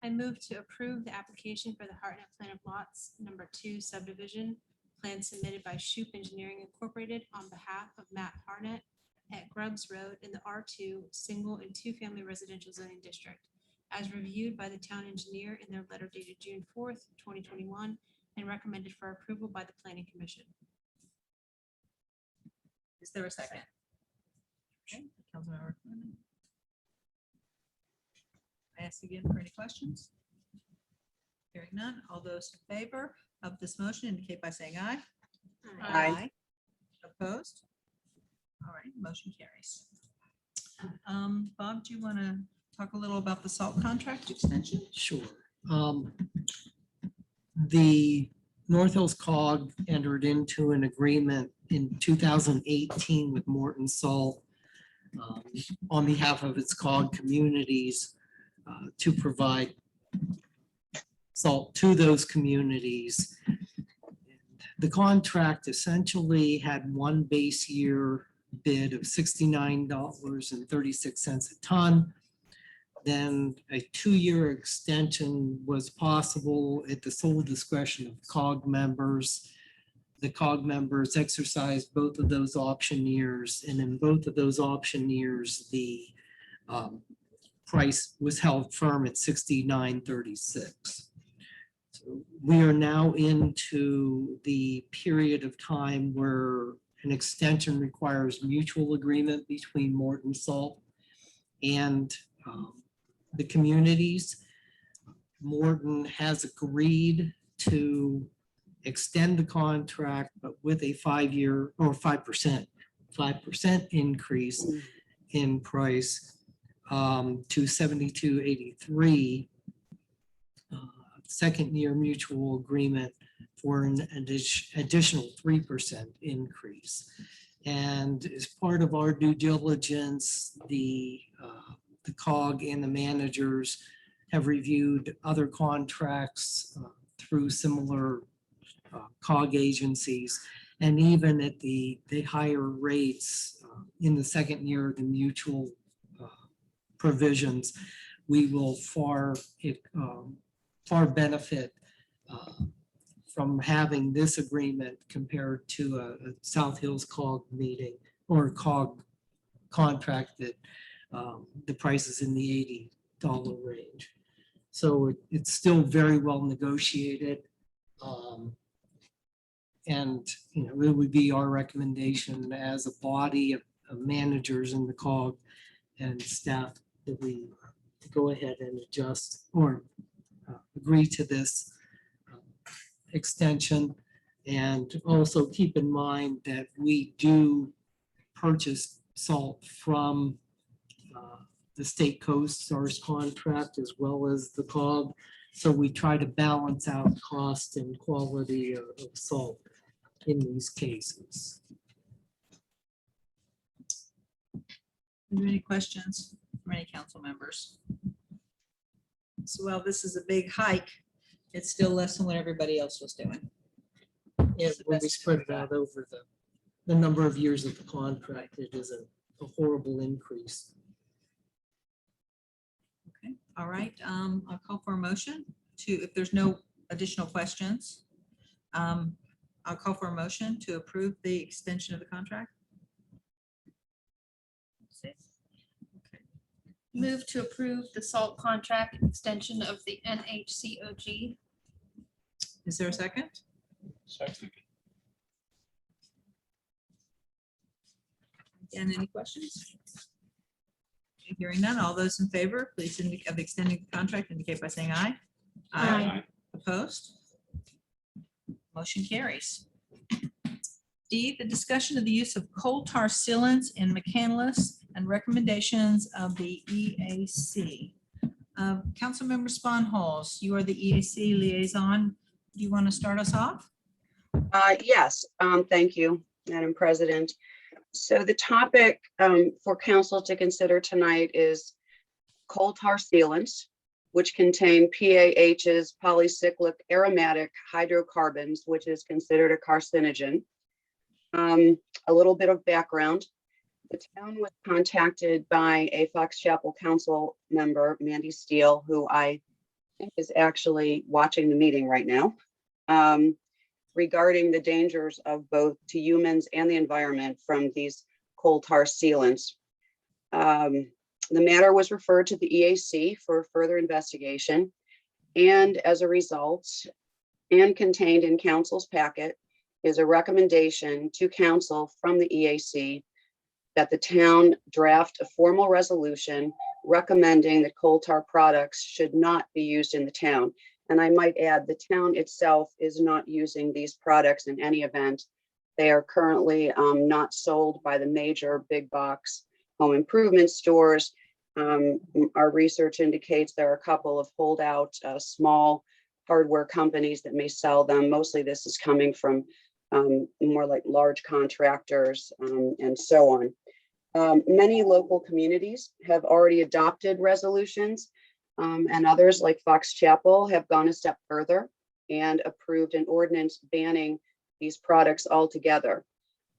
I move to approve the application for the Hartnett Plan of Lots number 2 subdivision plan submitted by Shoup Engineering Incorporated on behalf of Matt Harnett at Grubbs Road in the R2 single and 2-family residential zoning district, as reviewed by the town engineer in their letter dated June 4th, 2021, and recommended for approval by the Planning Commission. Is there a second? Okay, Councilmember Clement. I ask again for any questions? Hearing none, all those in favor of this motion indicate by saying aye. Aye. Opposed? All right, motion carries. Bob, do you want to talk a little about the salt contract extension? Sure. The North Hills COG entered into an agreement in 2018 with Morton Salt on behalf of its COG communities to provide salt to those communities. The contract essentially had one base year bid of $69.36 a ton. Then a 2-year extension was possible at the sole discretion of COG members. The COG members exercised both of those option years, and in both of those option years, the price was held firm at $69.36. So we are now into the period of time where an extension requires mutual agreement between Morton Salt and the communities. Morton has agreed to extend the contract, but with a 5-year or 5% increase in price to $72.83. Second year mutual agreement for an additional 3% increase. And as part of our due diligence, the COG and the managers have reviewed other contracts through similar COG agencies. And even at the higher rates in the second year of the mutual provisions, we will far benefit from having this agreement compared to a South Hills COG meeting or COG contract that the price is in the $80 range. So it's still very well negotiated. And it would be our recommendation as a body of managers in the COG and staff that we go ahead and adjust or agree to this extension. And also keep in mind that we do purchase salt from the State Coast Source contract as well as the COG. So we try to balance out cost and quality of salt in these cases. Are there any questions from any council members? So while this is a big hike, it's still less than what everybody else was doing. Yeah, when we spread it out over the number of years of the contract, it is a horrible increase. Okay, all right. I'll call for a motion to, if there's no additional questions, I'll call for a motion to approve the extension of the contract. Move to approve the salt contract extension of the NHCOG. Is there a second? Second. And any questions? Hearing none, all those in favor, please indicate of extending the contract indicate by saying aye. Aye. Opposed? Motion carries. D, the discussion of the use of coal tar sealants in Mccandless and recommendations of the EAC. Councilmember Sponholz, you are the EAC liaison. Do you want to start us off? Yes, thank you, Madam President. So the topic for council to consider tonight is coal tar sealants, which contain PAH's polycyclic aromatic hydrocarbons, which is considered a carcinogen. A little bit of background. The town was contacted by a Fox Chapel Council member, Mandy Steele, who I think is actually watching the meeting right now, regarding the dangers of both to humans and the environment from these coal tar sealants. The matter was referred to the EAC for further investigation, and as a result, and contained in council's packet, is a recommendation to council from the EAC that the town draft a formal resolution recommending that coal tar products should not be used in the town. And I might add, the town itself is not using these products in any event. They are currently not sold by the major big box home improvement stores. Our research indicates there are a couple of holdout small hardware companies that may sell them. Mostly this is coming from more like large contractors and so on. Many local communities have already adopted resolutions, and others like Fox Chapel have gone a step further and approved an ordinance banning these products altogether.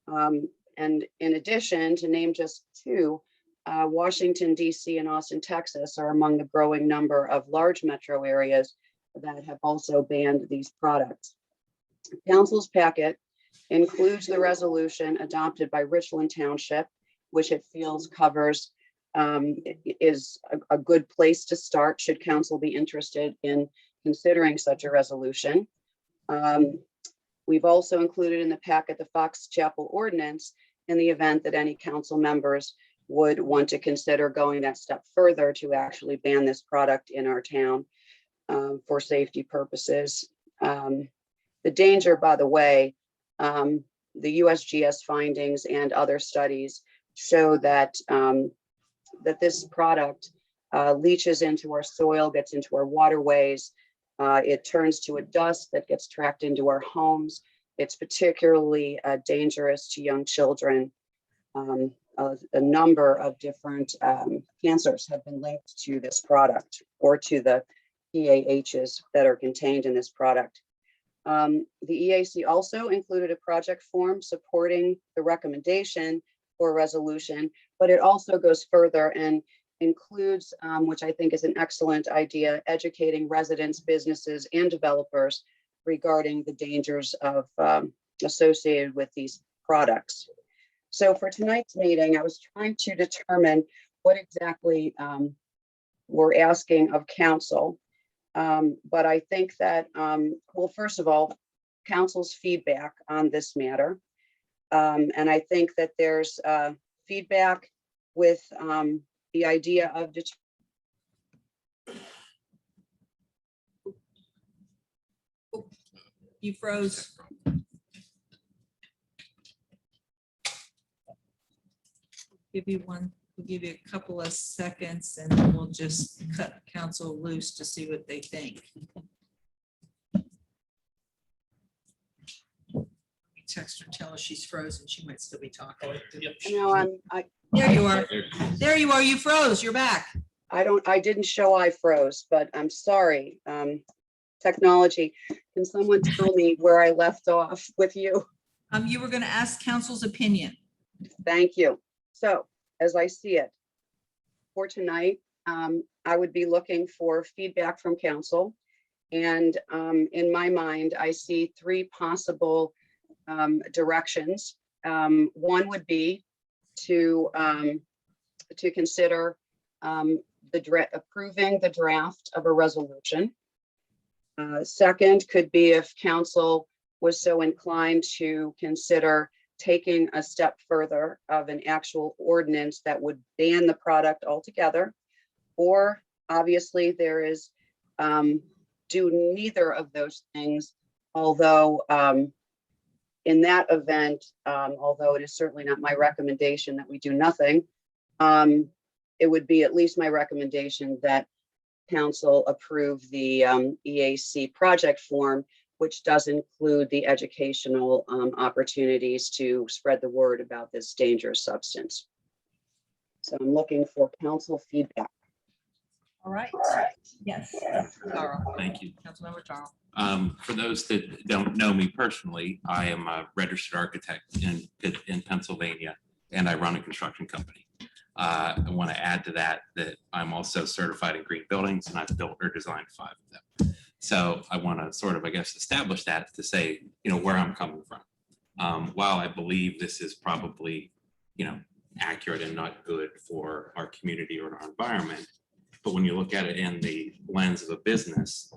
And in addition, to name just two, Washington, DC and Austin, Texas are among the growing number of large metro areas that have also banned these products. Council's packet includes the resolution adopted by Richland Township, which it feels covers is a good place to start should council be interested in considering such a resolution. We've also included in the packet the Fox Chapel Ordinance in the event that any council members would want to consider going that step further to actually ban this product in our town for safety purposes. The danger, by the way, the USGS findings and other studies show that that this product leaches into our soil, gets into our waterways. It turns to a dust that gets tracked into our homes. It's particularly dangerous to young children. A number of different cancers have been linked to this product or to the PAHs that are contained in this product. The EAC also included a project form supporting the recommendation for resolution, but it also goes further and includes, which I think is an excellent idea, educating residents, businesses, and developers regarding the dangers of associated with these products. So for tonight's meeting, I was trying to determine what exactly we're asking of council. But I think that, well, first of all, council's feedback on this matter. And I think that there's feedback with the idea of You froze. We'll give you a couple of seconds and then we'll just cut council loose to see what they think. Text her, tell her she's frozen. She might still be talking. There you are. There you are. You froze. You're back. I didn't show I froze, but I'm sorry. Technology. Can someone tell me where I left off with you? You were going to ask council's opinion. Thank you. So as I see it for tonight, I would be looking for feedback from council. And in my mind, I see three possible directions. One would be to consider approving the draft of a resolution. Second could be if council was so inclined to consider taking a step further of an actual ordinance that would ban the product altogether. Or obviously there is do neither of those things, although in that event, although it is certainly not my recommendation that we do nothing, it would be at least my recommendation that council approve the EAC project form, which does include the educational opportunities to spread the word about this dangerous substance. So I'm looking for council feedback. All right. Yes. Carl. Thank you. Councilmember Charles. For those that don't know me personally, I am a registered architect in Pennsylvania, and I run a construction company. I want to add to that I'm also certified in green buildings, and I've built or designed 5 of them. So I want to sort of, I guess, establish that to say, where I'm coming from. While I believe this is probably, accurate and not good for our community or our environment, but when you look at it in the lens of a business,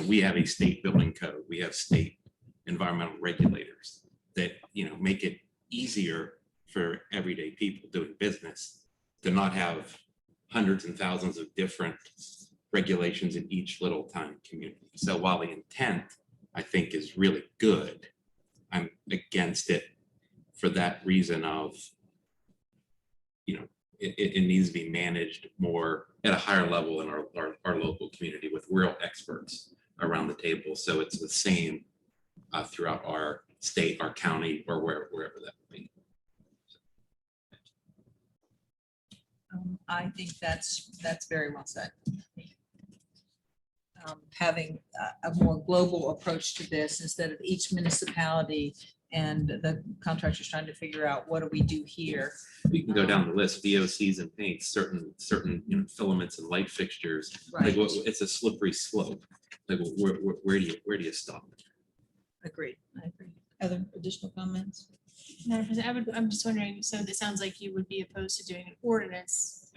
we have a state building code, we have state environmental regulators that, make it easier for everyday people doing business to not have hundreds and thousands of different regulations in each little tiny community. So while the intent, I think, is really good, I'm against it for that reason of, it needs to be managed more at a higher level in our local community with real experts around the table. So it's the same throughout our state, our county, or wherever that would be. I think that's very well said. Having a more global approach to this instead of each municipality and the contractors trying to figure out what do we do here. We can go down the list, VOCs and paints, certain filaments and light fixtures. Right. Like it's a slippery slope. Like where do you stop? Agreed. I agree. Other additional comments? Madam President, I'm just wondering, so it sounds like you would be opposed to doing an ordinance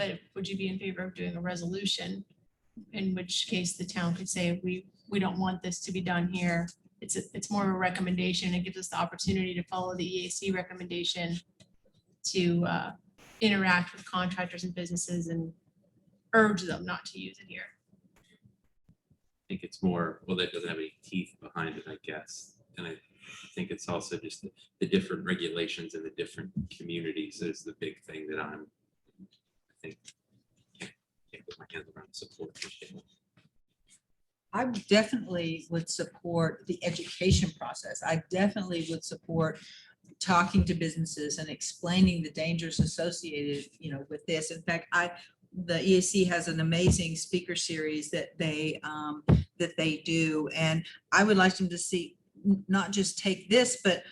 but would you be in favor of doing a resolution? In which case the town could say, we don't want this to be done here. It's more of a recommendation. It gives us the opportunity to follow the EAC recommendation to interact with contractors and businesses and urge them not to use it here. I think it's more, well, that doesn't have any teeth behind it, I guess. And I think it's also just the different regulations in the different communities is the big thing that I think can't put my hands around the support. I definitely would support the education process. I definitely would support talking to businesses and explaining the dangers associated, with this. In fact, the EAC has an amazing speaker series that they do, and I would like them to see not just take this, but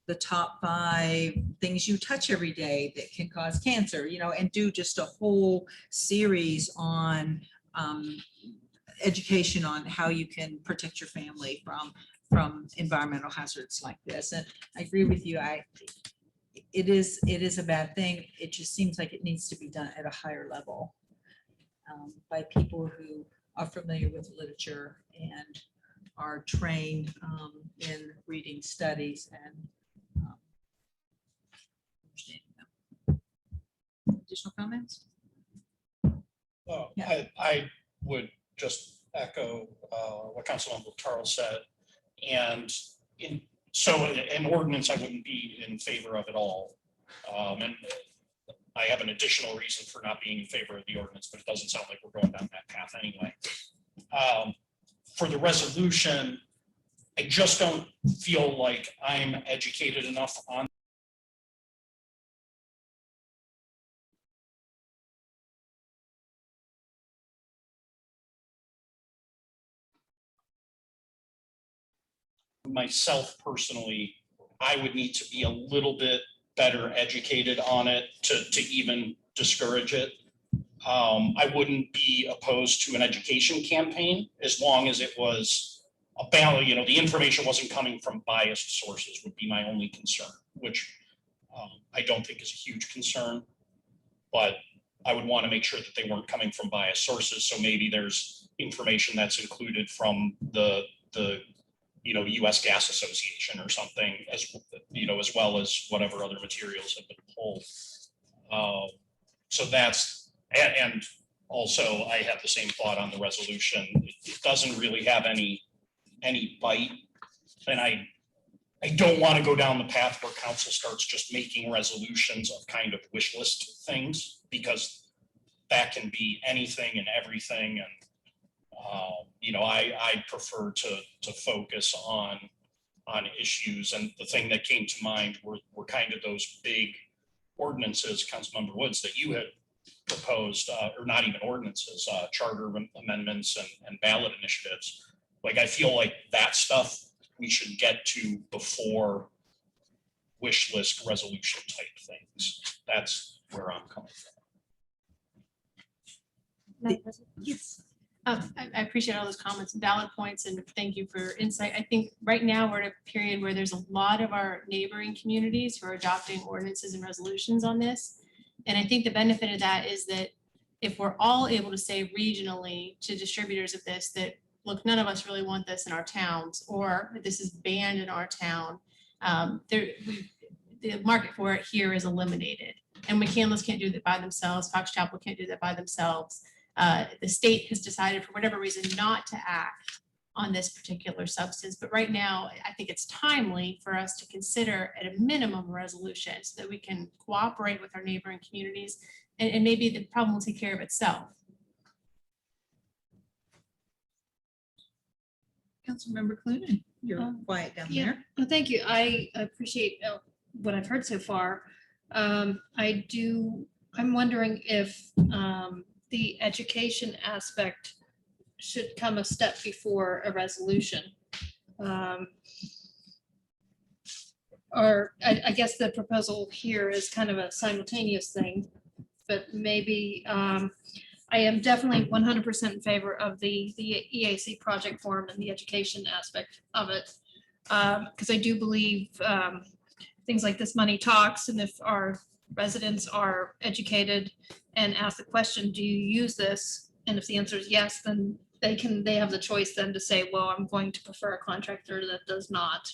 the top 5 things you touch every day that can cause cancer, and do just a whole series on education on how you can protect your family from environmental hazards like this. And I agree with you. It is a bad thing. It just seems like it needs to be done at a higher level by people who are familiar with literature and are trained in reading studies and understanding them. Additional comments? Yeah. I would just echo what Councilmember Charles said. And so an ordinance I wouldn't be in favor of at all. And I have an additional reason for not being in favor of the ordinance, but it doesn't sound like we're going down that path anyway. For the resolution, I just don't feel like I'm educated enough on myself personally. I would need to be a little bit better educated on it to even discourage it. I wouldn't be opposed to an education campaign as long as it was about, the information wasn't coming from biased sources would be my only concern, which I don't think is a huge concern, but I would want to make sure that they weren't coming from biased sources. So maybe there's information that's included from the U.S. Gas Association or something, as well as whatever other materials have been pulled. So that's, and also I have the same thought on the resolution. It doesn't really have any bite, and I don't want to go down the path where council starts just making resolutions of kind of wish list things, because that can be anything and everything. And I prefer to focus on issues. And the thing that came to mind were kind of those big ordinances, Councilmember Woods, that you had proposed, or not even ordinances, charter amendments and ballot initiatives. Like, I feel like that stuff we should get to before wish list resolution type things. That's where I'm coming from. Yes. I appreciate all those comments and valid points, and thank you for your insight. I think right now we're at a period where there's a lot of our neighboring communities who are adopting ordinances and resolutions on this. And I think the benefit of that is that if we're all able to say regionally to distributors of this, that look, none of us really want this in our towns, or this is banned in our town, the market for it here is eliminated. And Mccandless can't do that by themselves. Fox Chapel can't do that by themselves. The state has decided for whatever reason not to act on this particular substance. But right now, I think it's timely for us to consider at a minimum a resolution so that we can cooperate with our neighboring communities, and maybe the problem will take care of itself. Councilmember Clunin, you're quiet down there. Well, thank you. I appreciate what I've heard so far. I'm wondering if the education aspect should come a step before a resolution. Or I guess the proposal here is kind of a simultaneous thing, but maybe I am definitely 100% in favor of the EAC project form and the education aspect of it. Because I do believe things like this money talks, and if our residents are educated and ask the question, do you use this? And if the answer is yes, then they have the choice then to say, well, I'm going to prefer a contractor that does not.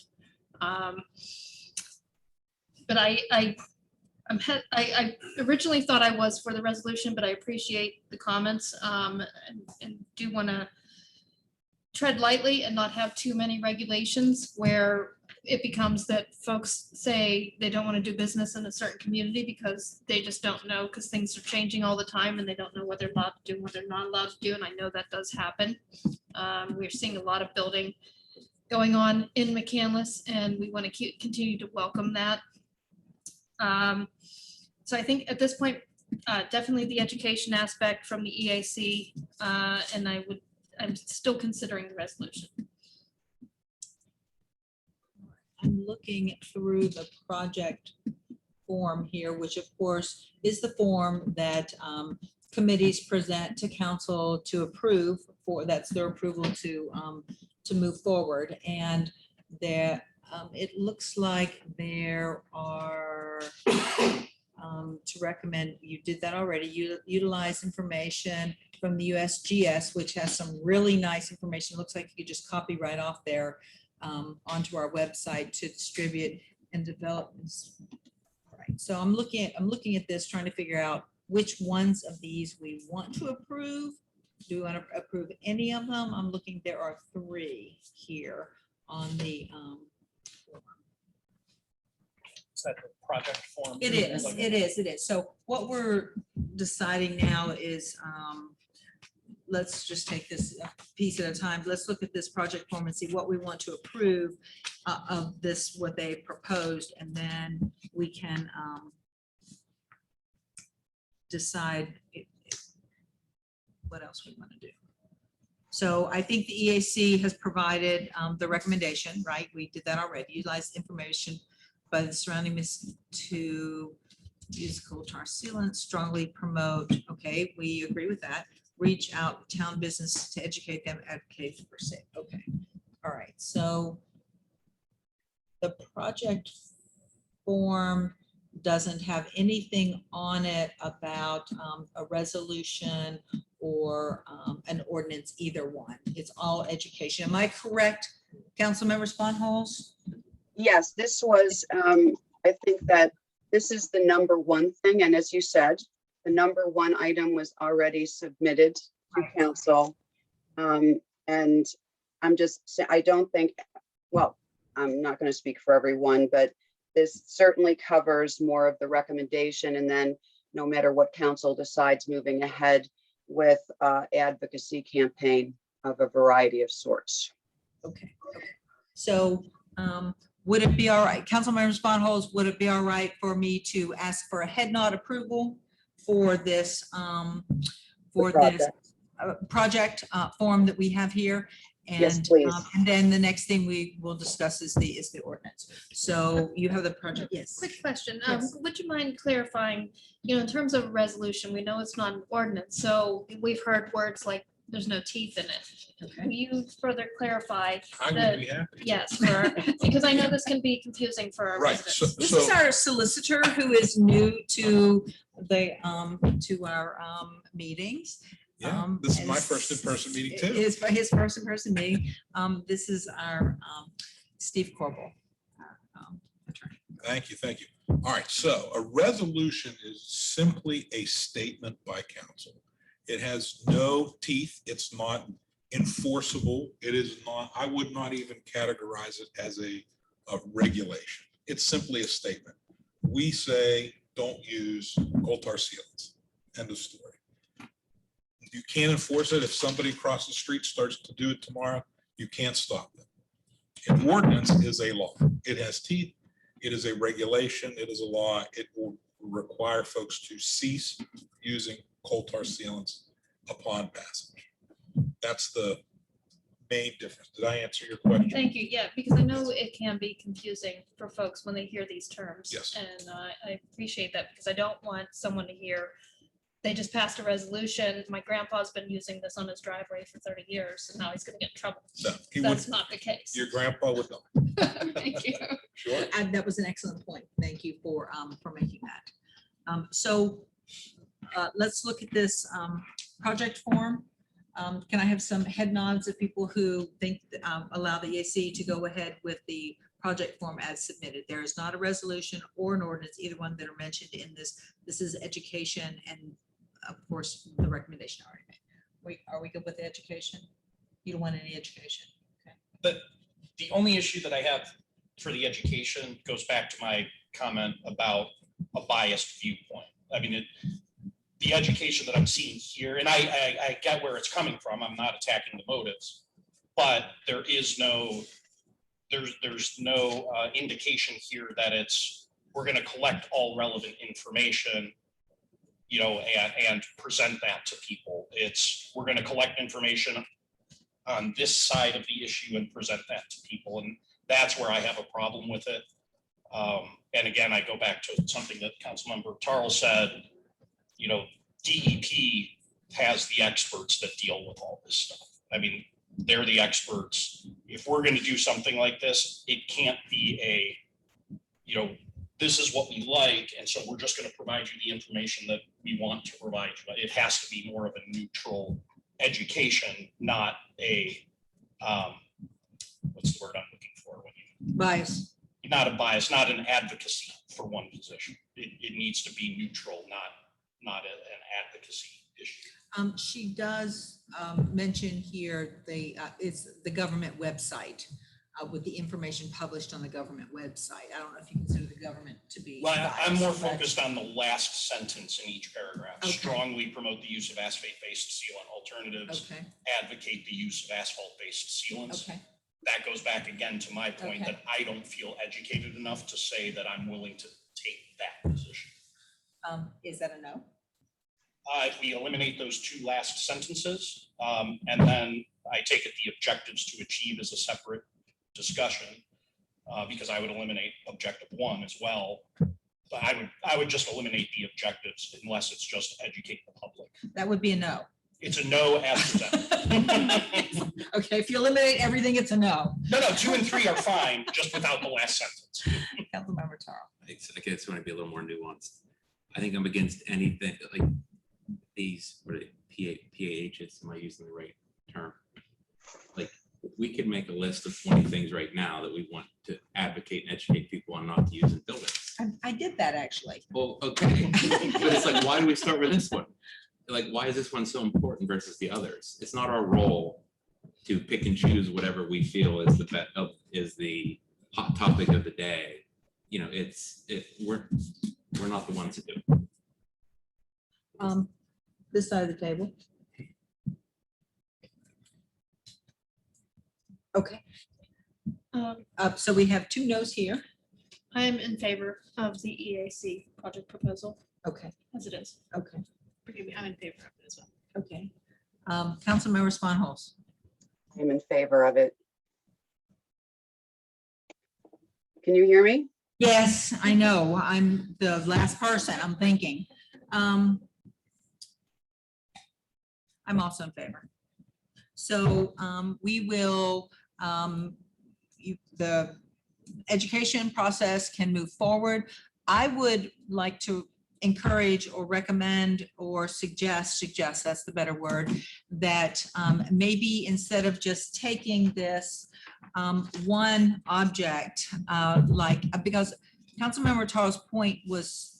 But I originally thought I was for the resolution, but I appreciate the comments and do want to tread lightly and not have too many regulations where it becomes that folks say they don't want to do business in a certain community because they just don't know, because things are changing all the time and they don't know what they're allowed to do and what they're not allowed to do. And I know that does happen. We're seeing a lot of building going on in Mccandless, and we want to continue to welcome that. So I think at this point, definitely the education aspect from the EAC, and I'm still considering the resolution. I'm looking through the project form here, which of course is the form that committees present to council to approve for, that's their approval to move forward. And there, it looks like there are to recommend, you did that already, utilize information from the USGS, which has some really nice information. Looks like you could just copy right off there onto our website to distribute and develop. Right. So I'm looking at this, trying to figure out which ones of these we want to approve. Do we want to approve any of them? I'm looking, there are 3 here on the Is that the project form? It is. So what we're deciding now is, let's just take this a piece at a time. Let's look at this project form and see what we want to approve of this, what they proposed, and then we can decide what else we want to do. So I think the EAC has provided the recommendation, right? We did that already. Utilize information by the surrounding to use coal tar sealant, strongly promote. Okay, we agree with that. Reach out to town business to educate them, advocate for safe. Okay, all right. So the project form doesn't have anything on it about a resolution or an ordinance, either one. It's all education. Am I correct, Councilmember Sponholz? Yes, this was, I think that this is the number 1 thing. And as you said, the number 1 item was already submitted to council. And I'm just, I don't think, well, I'm not going to speak for everyone, but this certainly covers more of the recommendation. And then no matter what council decides, moving ahead with advocacy campaign of a variety of sorts. Okay. So would it be all right, Councilmember Sponholz, would it be all right for me to ask for a head nod approval for this project form that we have here? And, yes, please. And then the next thing we will discuss is the ordinance. So you have the project. Yes. Quick question. Yes. Would you mind clarifying, in terms of resolution, we know it's not an ordinance. So we've heard words like there's no teeth in it. Okay. Will you further clarify? I would be happy. Yes, because I know this can be confusing for our Right. residents. This is our solicitor who is new to the to our meetings. Yeah, this is my first in-person meeting too. His first in-person meeting. This is our Steve Corbel, attorney. Thank you, thank you. All right, so a resolution is simply a statement by council. It has no teeth. It's not enforceable. It is not, I would not even categorize it as a regulation. It's simply a statement. We say, don't use coal tar sealants. End of story. You can't enforce it. If somebody across the street starts to do it tomorrow, you can't stop them. An ordinance is a law. It has teeth. It is a regulation. It is a law. It will require folks to cease using coal tar sealants upon passage. That's the main difference. Did I answer your question? Thank you. Yeah, because I know it can be confusing for folks when they hear these terms. Yes. And I appreciate that, because I don't want someone to hear, they just passed a resolution. My grandpa's been using this on his driveway for 30 years and now he's going to get in trouble. No, he That's would, not the case. your grandpa would know. Thank you. Sure. And that was an excellent point. Thank you for making that. Let's look at this project form. Can I have some head nods of people who think, allow the EAC to go ahead with the project form as submitted? There is not a resolution or an ordinance, either one that are mentioned in this. This is education and of course, the recommendation already made. Are we good with the education? You don't want any education? Okay. The only issue that I have for the education goes back to my comment about a biased viewpoint. I mean, the education that I'm seeing here, and I get where it's coming from. I'm not attacking the motives, but there is no, there's no indication here that we're going to collect all relevant information, you know, and present that to people. We're going to collect information on this side of the issue and present that to people. And that's where I have a problem with it. And again, I go back to something that Councilmember Tarl said, you know, DEP has the experts that deal with all this stuff. I mean, they're the experts. If we're going to do something like this, it can't be you know, this is what we like, and so we're just going to provide you the information that we want to provide you. It has to be more of a neutral education, not what's the word I'm looking for? Bias. Not a bias, not an advocacy for one position. It needs to be neutral, not an advocacy issue. She does mention here it's the government website with the information published on the government website. I don't know if you consider the government to be. Well, I'm more biased, but- focused on the last sentence in each paragraph. Okay. Strongly promote the use of asphalt-based sealant alternatives. Okay. Advocate the use of asphalt-based sealants. Okay. That goes back again to my point Okay. that I don't feel educated enough to say that I'm willing to take that position. Is that a no? If we eliminate those two last sentences, and then I take it the objectives to achieve as a separate discussion, because I would eliminate objective 1 as well. But I would just eliminate the objectives unless it's just educate the public. That would be a no. It's a no as presented. Okay, if you eliminate everything, it's a no. No, 2 and 3 are fine, just without the last sentence. Councilmember Tarl. I guess want to be a little more nuanced. I think I'm against anything like these, what are they, PAHs, am I using the right term? Like, we could make a list of 20 things right now that we want to advocate and educate people on not to use in buildings. I did that actually. Well, okay, but it's like, why do we start with this one? Like, why is this one so important versus the others? It's not our role to pick and choose whatever we feel is the hot topic of the day. You know, we're not the ones to do it. This side of the table. Okay. So we have 2 no's here. I'm in favor of the EAC project proposal Okay. as it is. Okay. Forgive me, I'm in favor of it as well. Okay. Councilmember Sponholz. I'm in favor of it. Can you hear me? Yes, I know. I'm the last person. I'm thinking. I'm also in favor. So we will, the education process can move forward. I would like to encourage or recommend or suggest, that's the better word, that maybe instead of just taking this one object, because Councilmember Tarl's point was,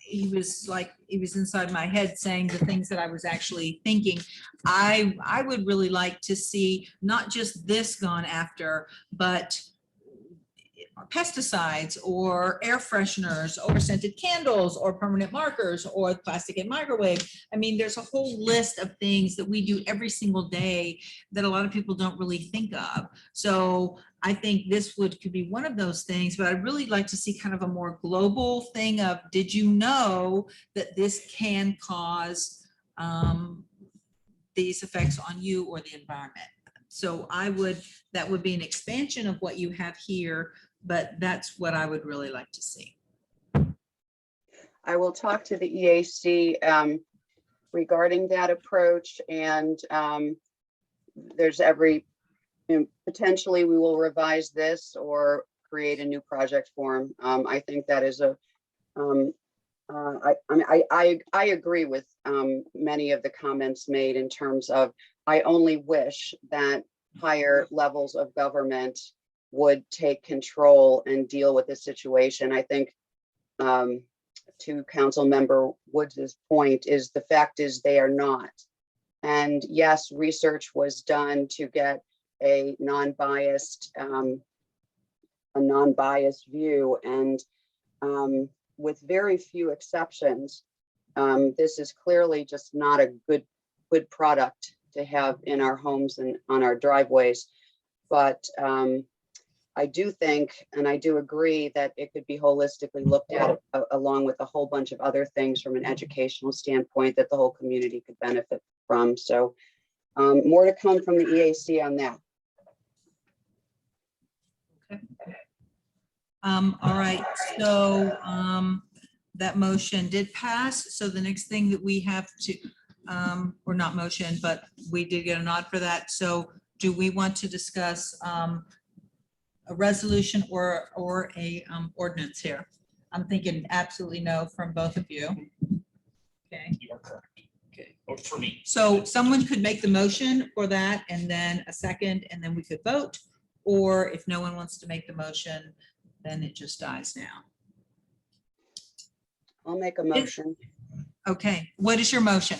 he was inside my head saying the things that I was actually thinking. I would really like to see not just this gone after, but pesticides or air fresheners or scented candles or permanent markers or plastic and microwave. I mean, there's a whole list of things that we do every single day that a lot of people don't really think of. So I think this could be one of those things, but I'd really like to see kind of a more global thing of, did you know that this can cause these effects on you or the environment? So that would be an expansion of what you have here, but that's what I would really like to see. I will talk to the EAC regarding that approach, and there's potentially we will revise this or create a new project form. I think that is I mean, I agree with many of the comments made in terms of, I only wish that higher levels of government would take control and deal with this situation. I think to Council Member Woods's point is the fact is they are not. And yes, research was done to get a non-biased view, and with very few exceptions, this is clearly just not a good product to have in our homes and on our driveways. But I do think, and I do agree that it could be holistically looked at along with a whole bunch of other things from an educational standpoint that the whole community could benefit from. So more to come from the EAC on that. All right, so that motion did pass. So the next thing that we have to, or not motion, but we did get a nod for that. So do we want to discuss a resolution or a ordinance here? I'm thinking absolutely no from both of you. Okay. You are correct. Okay, vote for me. So someone could make the motion for that and then a second, and then we could vote. Or if no one wants to make the motion, then it just dies now. I'll make a motion. Okay, what is your motion?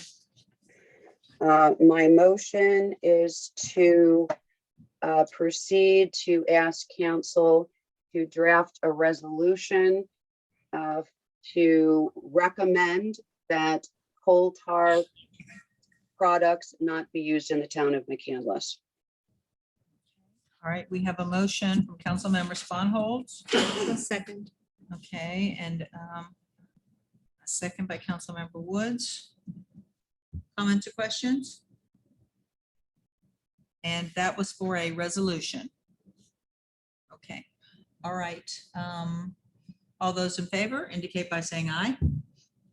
My motion is to proceed to ask council to draft a resolution to recommend that coal tar products not be used in the town of Mccandless. All right, we have a motion from Councilmember Sponholz. A second. Okay, and a second by Councilmember Woods. Comments or questions? And that was for a resolution. Okay, all right. All those in favor indicate by saying aye.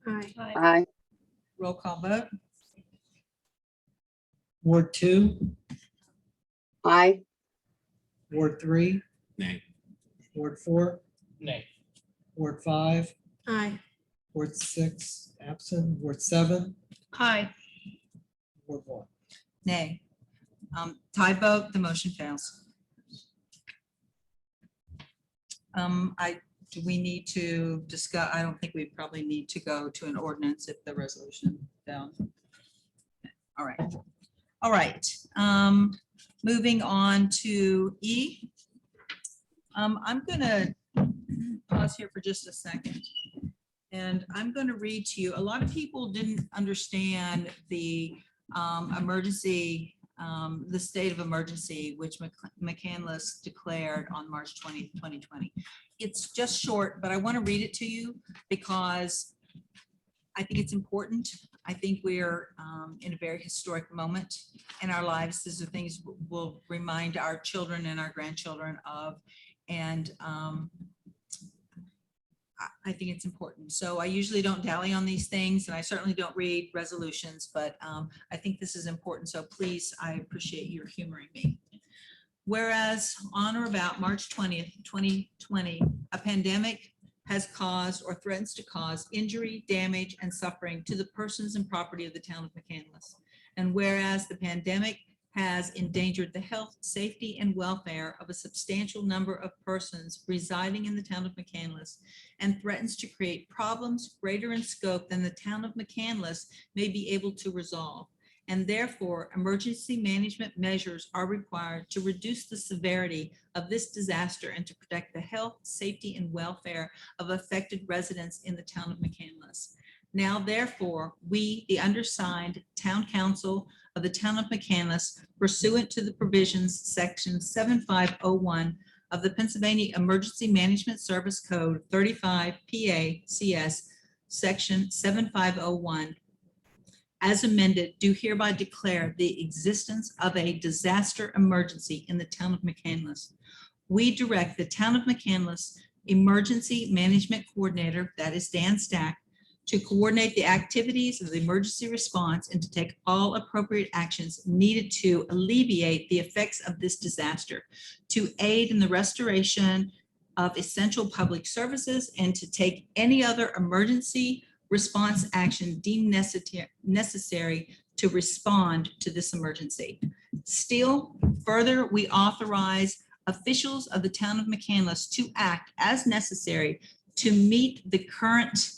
Aye. Aye. Roll call vote. Ward 2, Aye. Ward 3, Nay. Ward 4, Nay. Ward 5, Aye. Ward 6, absent, Ward 7, Aye. Ward 1. Nay. Tie vote, the motion fails. Do we need to discuss? I don't think we probably need to go to an ordinance if the resolution failed. All right. All right. Moving on to E. I'm going to pause here for just a second. And I'm going to read to you. A lot of people didn't understand the emergency, the state of emergency, which Mccandless declared on March 20th, 2020. It's just short, but I want to read it to you because I think it's important. I think we're in a very historic moment in our lives. These are things we'll remind our children and our grandchildren of. And I think it's important. So I usually don't dally on these things, and I certainly don't read resolutions, but I think this is important. So please, I appreciate your humoring me. Whereas on or about March 20th, 2020, a pandemic has caused or threatens to cause injury, damage, and suffering to the persons and property of the town of Mccandless. And whereas the pandemic has endangered the health, safety, and welfare of a substantial number of persons residing in the town of Mccandless and threatens to create problems greater in scope than the town of Mccandless may be able to resolve. And therefore, emergency management measures are required to reduce the severity of this disaster and to protect the health, safety, and welfare of affected residents in the town of Mccandless. Now, therefore, we, the undersigned town council of the town of Mccandless, pursuant to the provisions section 7501 of the Pennsylvania Emergency Management Service Code 35 PA-CS section 7501, as amended, do hereby declare the existence of a disaster emergency in the town of Mccandless. We direct the town of Mccandless Emergency Management Coordinator, that is Dan Stack, to coordinate the activities of the emergency response and to take all appropriate actions needed to alleviate the effects of this disaster, to aid in the restoration of essential public services and to take any other emergency response action deemed necessary to respond to this emergency. Still, further, we authorize officials of the town of Mccandless to act as necessary to meet the current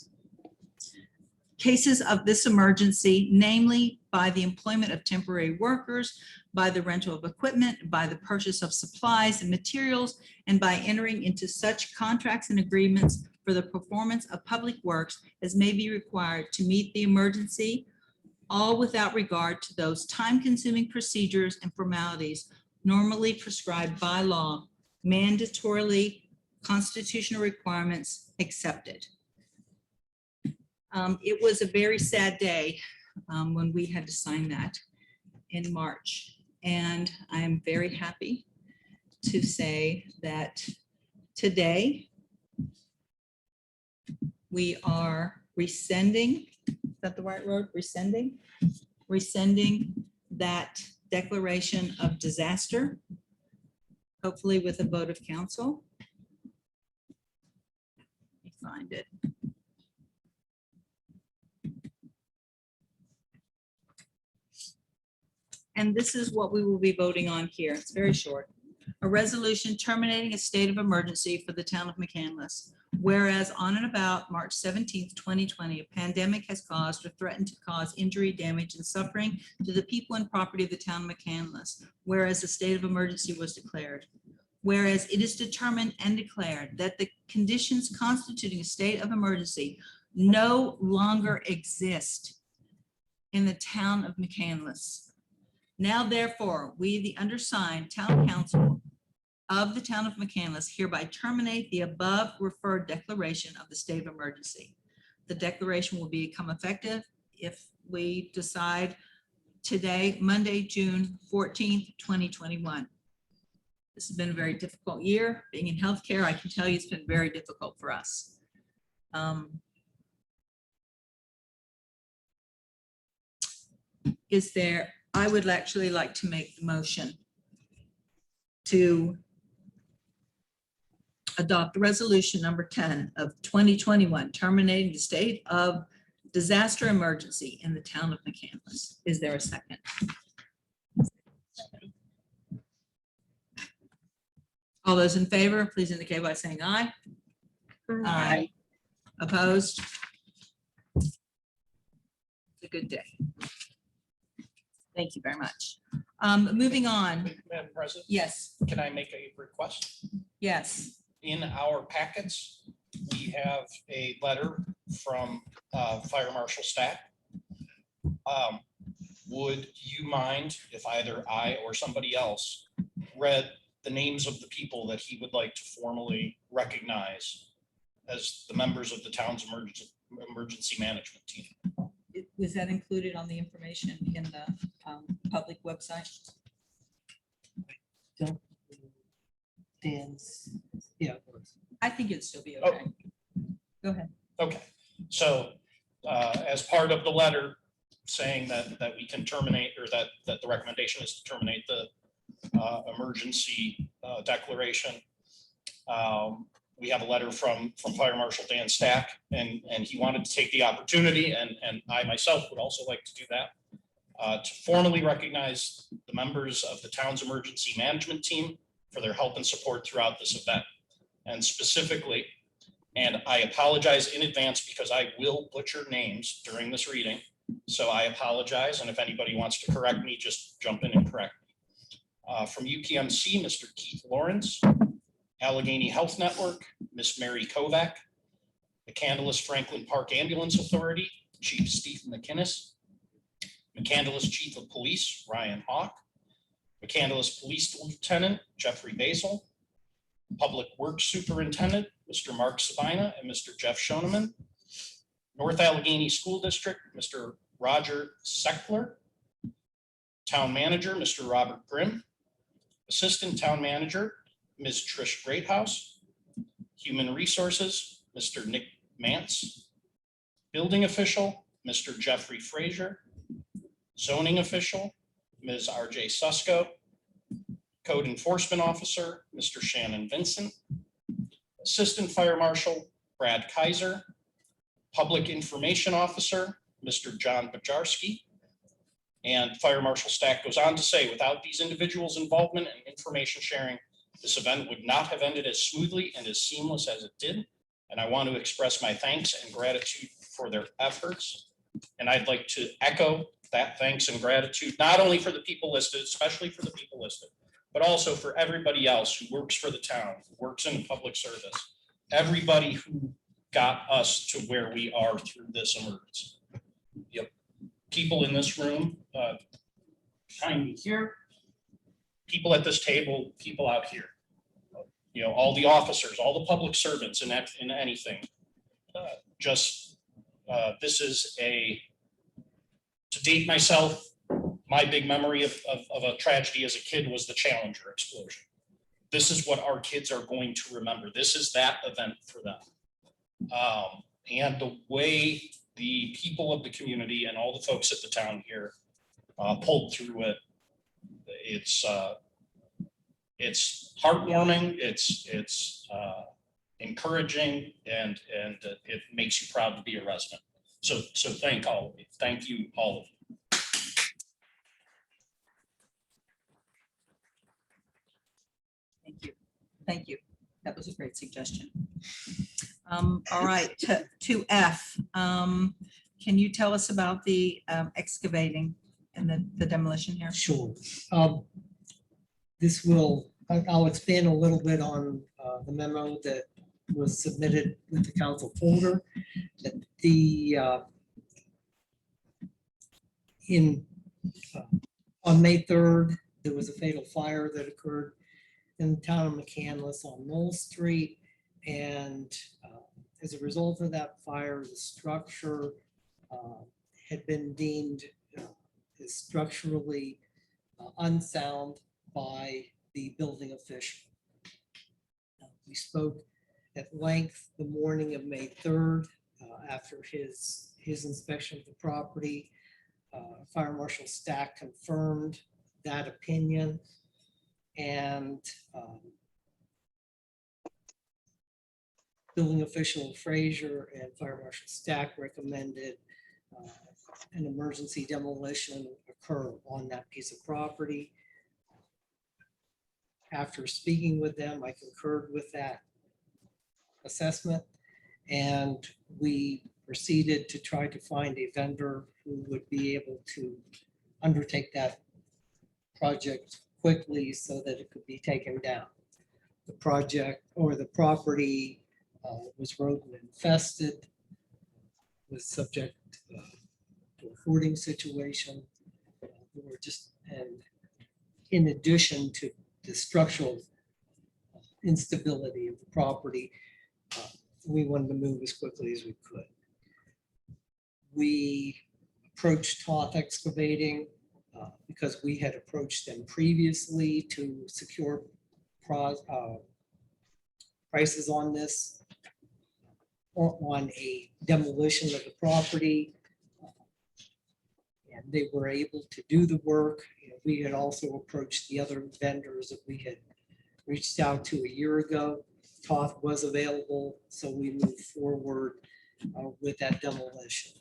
cases of this emergency, namely by the employment of temporary workers, by the rental of equipment, by the purchase of supplies and materials, and by entering into such contracts and agreements for the performance of public works as may be required to meet the emergency, all without regard to those time-consuming procedures and formalities normally prescribed by law, mandatorily constitutional requirements accepted. It was a very sad day when we had to sign that in March. And I am very happy to say that today we are rescinding, is that the right word? Rescinding? Rescinding that declaration of disaster, hopefully with a vote of council. Let me find it. And this is what we will be voting on here. It's very short. A resolution terminating a state of emergency for the town of Mccandless. Whereas on and about March 17th, 2020, a pandemic has caused or threatened to cause injury, damage, and suffering to the people and property of the town of Mccandless. Whereas a state of emergency was declared. Whereas it is determined and declared that the conditions constituting a state of emergency no longer exist in the town of Mccandless. Now, therefore, we, the undersigned town council of the town of Mccandless, hereby terminate the above referred declaration of the state of emergency. The declaration will become effective if we decide today, Monday, June 14th, 2021. This has been a very difficult year. Being in healthcare, I can tell you it's been very difficult for us. I would actually like to make the motion to adopt resolution number 10 of 2021, terminating the state of disaster emergency in the town of Mccandless. Is there a second? All those in favor, please indicate by saying aye. Aye. Opposed? It's a good day. Thank you very much. Moving on. Madam President? Yes. Can I make a request? Yes. In our packets, we have a letter from Fire Marshal Stack. Would you mind if either I or somebody else read the names of the people that he would like to formally recognize as the members of the town's emergency management team? Was that included on the information in the public website? Dan's, yeah. I think it'd still be okay. Go ahead. Okay, so as part of the letter saying that we can terminate, or that the recommendation is to terminate the emergency declaration, we have a letter from Fire Marshal Dan Stack, and he wanted to take the opportunity, and I myself would also like to do that, to formally recognize the members of the town's emergency management team for their help and support throughout this event. And specifically, and I apologize in advance because I will butcher names during this reading, so I apologize, and if anybody wants to correct me, just jump in and correct me. From UPMC, Mr. Keith Lawrence. Allegheny Health Network, Miss Mary Kovac. Mccandless Franklin Park Ambulance Authority, Chief Stephen McInnes. Mccandless Chief of Police, Ryan Hawk. Mccandless Police Lieutenant, Jeffrey Basil. Public Works Superintendent, Mr. Mark Sabina and Mr. Jeff Shoneman. North Allegheny School District, Mr. Roger Seckler. Town Manager, Mr. Robert Grimm. Assistant Town Manager, Ms. Trish Greathouse. Human Resources, Mr. Nick Mance. Building Official, Mr. Jeffrey Frazier. Zoning Official, Ms. RJ Susko. Code Enforcement Officer, Mr. Shannon Vincent. Assistant Fire Marshal Brad Kaiser, Public Information Officer, Mr. John Bajarski. And Fire Marshal Stack goes on to say, without these individuals' involvement and information sharing, this event would not have ended as smoothly and as seamless as it did. And I want to express my thanks and gratitude for their efforts. And I'd like to echo that thanks and gratitude, not only for the people listed, especially for the people listed, but also for everybody else who works for the town, who works in public service, everybody who got us to where we are through this emergency. Yep. People in this room, behind me here, people at this table, people out here, you know, all the officers, all the public servants in anything. This is to date myself, my big memory of a tragedy as a kid was the Challenger explosion. This is what our kids are going to remember. This is that event for them. And the way the people of the community and all the folks at the town here pulled through it, it's heartwarming, it's encouraging, and it makes you proud to be a resident. So thank all of you. Thank you, all of you. Thank you. Thank you. That was a great suggestion. All right, to F. Can you tell us about the excavating and the demolition here? Sure. I'll expand a little bit on the memo that was submitted with the council folder. On May 3rd, there was a fatal fire that occurred in the town of Mccandless on Knoll Street. And as a result of that fire, the structure had been deemed as structurally unsound by the building official. We spoke at length the morning of May 3rd after his inspection of the property. Fire Marshal Stack confirmed that opinion, and building official Frazier and Fire Marshal Stack recommended an emergency demolition occur on that piece of property. After speaking with them, I concurred with that assessment, and we proceeded to try to find a vendor who would be able to undertake that project quickly so that it could be taken down. The project or the property was rodent infested, was subject to a hoarding situation. And in addition to the structural instability of the property, we wanted to move as quickly as we could. We approached Toth Excavating because we had approached them previously to secure prices on this, on a demolition of the property. And they were able to do the work. We had also approached the other vendors that we had reached out to a year ago. Toth was available, so we moved forward with that demolition.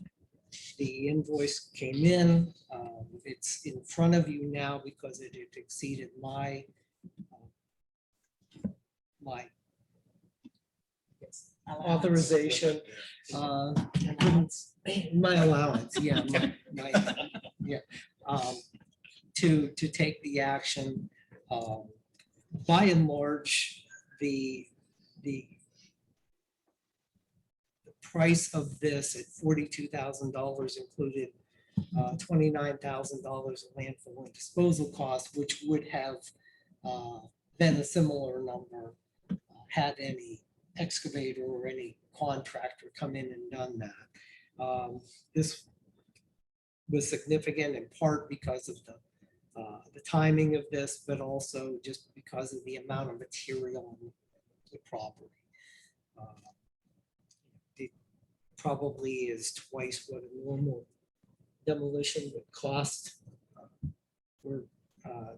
The invoice came in. It's in front of you now because it had exceeded my authorization. My allowance, yeah, to take the action. By and large, the price of this at $42,000 included $29,000 in landfill and disposal costs, which would have been a similar number had any excavator or any contractor come in and done that. This was significant in part because of the timing of this, but also just because of the amount of material on the property. It probably is twice what a normal demolition would cost for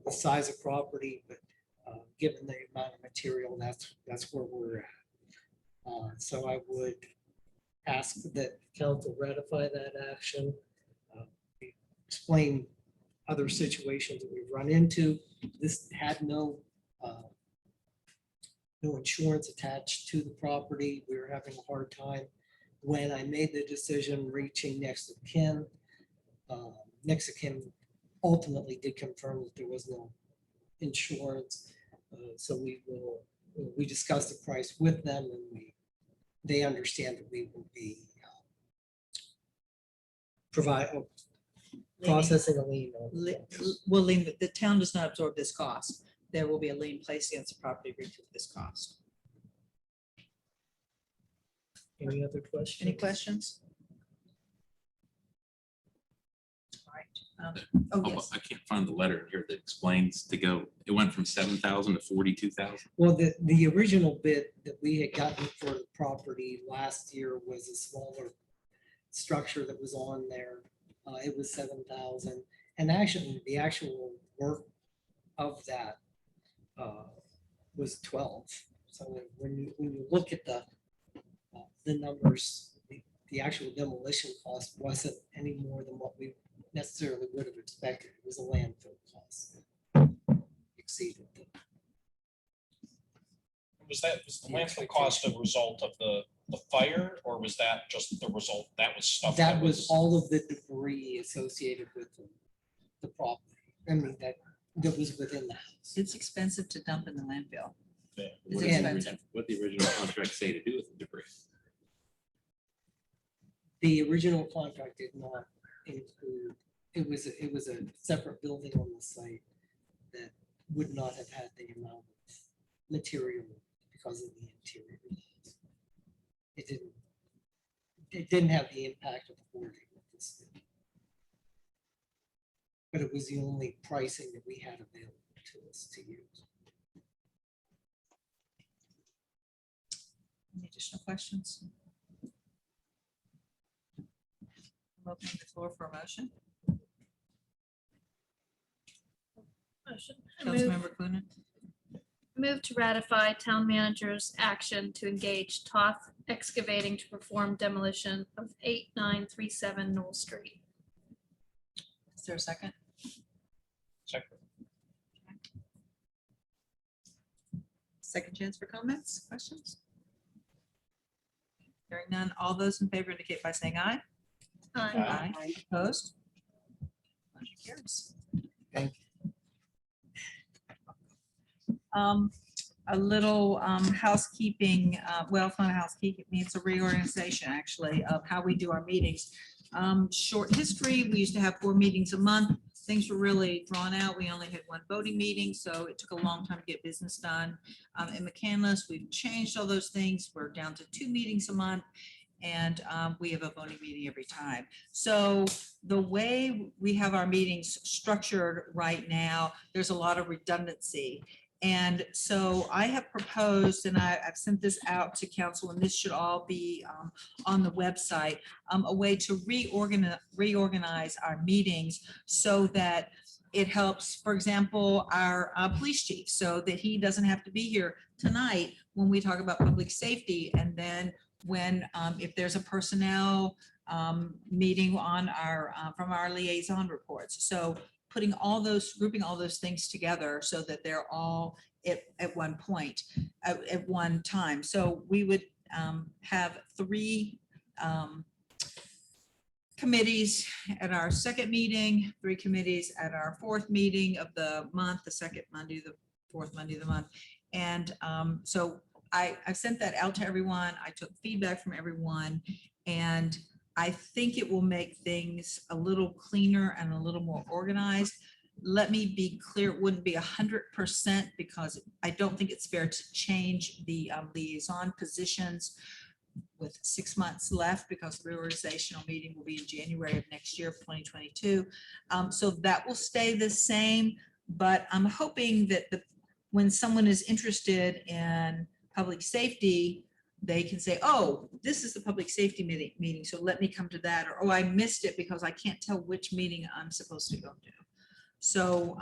the size of property, but given the amount of material, that's where we're at. So I would ask that council ratify that action. Explain other situations that we've run into. This had no insurance attached to the property. We were having a hard time when I made the decision reaching next of kin. Next of kin ultimately did confirm that there was no insurance. So we discussed the price with them, and they understand that we will be processing a lien. Well, lien, the town does not absorb this cost. There will be a lien placed against the property to recoup this cost. Any other questions? Any questions? All right. Oh, yes. I can't find the letter here that explains to go, it went from 7,000 to 42,000. Well, the original bid that we had gotten for the property last year was a smaller structure that was on there. It was 7,000, and actually the actual work of that was 12. So when you look at the numbers, the actual demolition cost wasn't any more than what we necessarily would have expected. It was a landfill cost. Exceeded. Was the landfill cost a result of the fire, or was that just the result? That was stuff That was all of the debris associated with the property. I mean, that was within the house. It's expensive to dump in the landfill. Yeah. It's Yeah. expensive. What the original contract say to do with the debris? The original contract did not include, it was a separate building on the site that would not have had the amount of material because of the interior. It didn't have the impact of hoarding that this did. But it was the only pricing that we had available to us to use. Any additional questions? I'm opening the floor for a motion. Motion. Councilmember Clunin. Move to ratify town manager's action to engage Toth Excavating to perform demolition of 8937 Knoll Street. Is there a second? Second. Second chance for comments, questions? Hearing none, all those in favor indicate by saying aye. Aye. Aye. Opposed? Motion carries. Thank A little housekeeping, well, it's not housekeeping, it's a reorganization actually of how we do our meetings. Short history, we used to have 4 meetings a month. Things were really drawn out. We only had 1 voting meeting, so it took a long time to get business done. In Mccandless, we've changed all those things. We're down to 2 meetings a month, and we have a voting meeting every time. So the way we have our meetings structured right now, there's a lot of redundancy. And so I have proposed, and I've sent this out to council, and this should all be on the website, a way to reorganize our meetings so that it helps, for example, our police chief, so that he doesn't have to be here tonight when we talk about public safety. And then when, if there's a personnel meeting on our, from our liaison reports. So putting all those, grouping all those things together so that they're all at one point, at one time. So we would have 3 committees at our second meeting, 3 committees at our 4th meeting of the month, the second Monday, the 4th Monday of the month. And so I've sent that out to everyone. I took feedback from everyone, and I think it will make things a little cleaner and a little more organized. Let me be clear, it wouldn't be 100% because I don't think it's fair to change the liaison positions with 6 months left, because the reorganizational meeting will be in January of next year, 2022. So that will stay the same, but I'm hoping that when someone is interested in public safety, they can say, oh, this is the public safety meeting, so let me come to that. Or, oh, I missed it because I can't tell which meeting I'm supposed to go to. So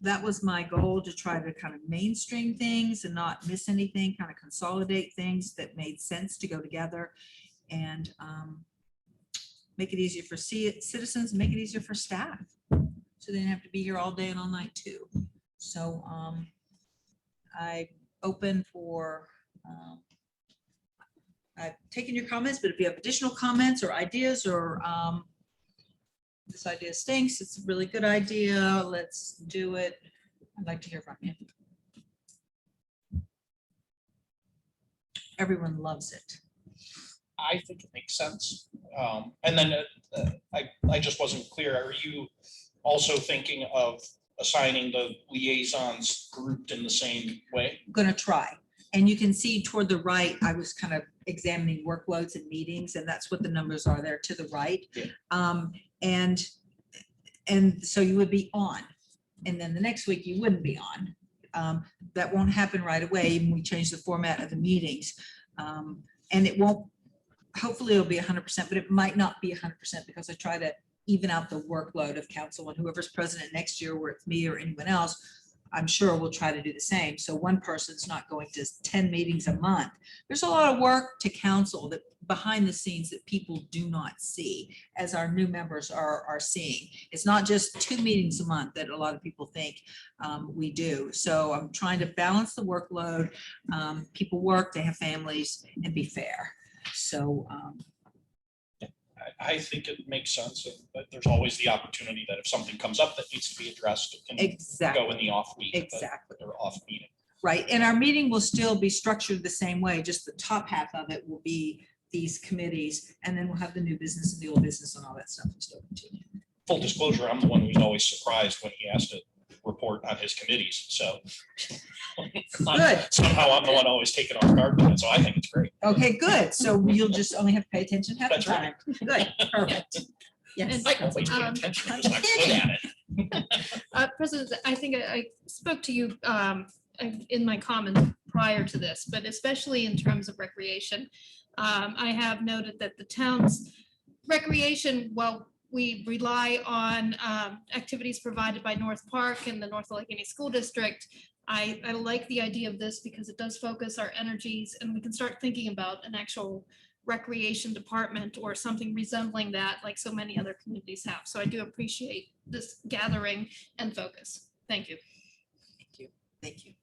that was my goal, to try to kind of mainstream things and not miss anything, kind of consolidate things that made sense to go together, and make it easier for citizens, make it easier for staff, so they didn't have to be here all day and all night too. So I open for, I've taken your comments, but if you have additional comments or ideas, or this idea stinks, it's a really good idea, let's do it, I'd like to hear from you. Everyone loves it. I think it makes sense. And then I just wasn't clear. Are you also thinking of assigning the liaisons grouped in the same way? I'm gonna try. And you can see toward the right, I was kind of examining workloads and meetings, and that's what the numbers are there to the right. Yeah. And so you would be on, and then the next week you wouldn't be on. That won't happen right away, even we change the format of the meetings. And it won't, hopefully it'll be 100%, but it might not be 100% because I try to even out the workload of council, and whoever's president next year, whether it's me or anyone else, I'm sure we'll try to do the same. So one person's not going to 10 meetings a month. There's a lot of work to council that behind the scenes that people do not see, as our new members are seeing. It's not just 2 meetings a month that a lot of people think we do. So I'm trying to balance the workload. People work, they have families, and be fair. So I think it makes sense, but there's always the opportunity that if something comes up that needs to be addressed, it can exactly. go in the off week. Exactly. Or off meeting. Right, and our meeting will still be structured the same way, just the top half of it will be these committees, and then we'll have the new business and the old business and all that stuff will still continue. Full disclosure, I'm the one who's always surprised when he has to report on his committees, so. Good. Somehow I'm the one always taken off guard with it, so I think it's great. Okay, good, so you'll just only have to pay attention half the That's right. time. Good, perfect. Yes. I can always pay attention, I'm just not good at it. President, I think I spoke to you in my comments prior to this, but especially in terms of recreation. I have noted that the town's recreation, while we rely on activities provided by North Park and the North Allegheny School District, I like the idea of this because it does focus our energies, and we can start thinking about an actual recreation department or something resembling that, like so many other communities have. So I do appreciate this gathering and focus. Thank you. Thank you. Thank you.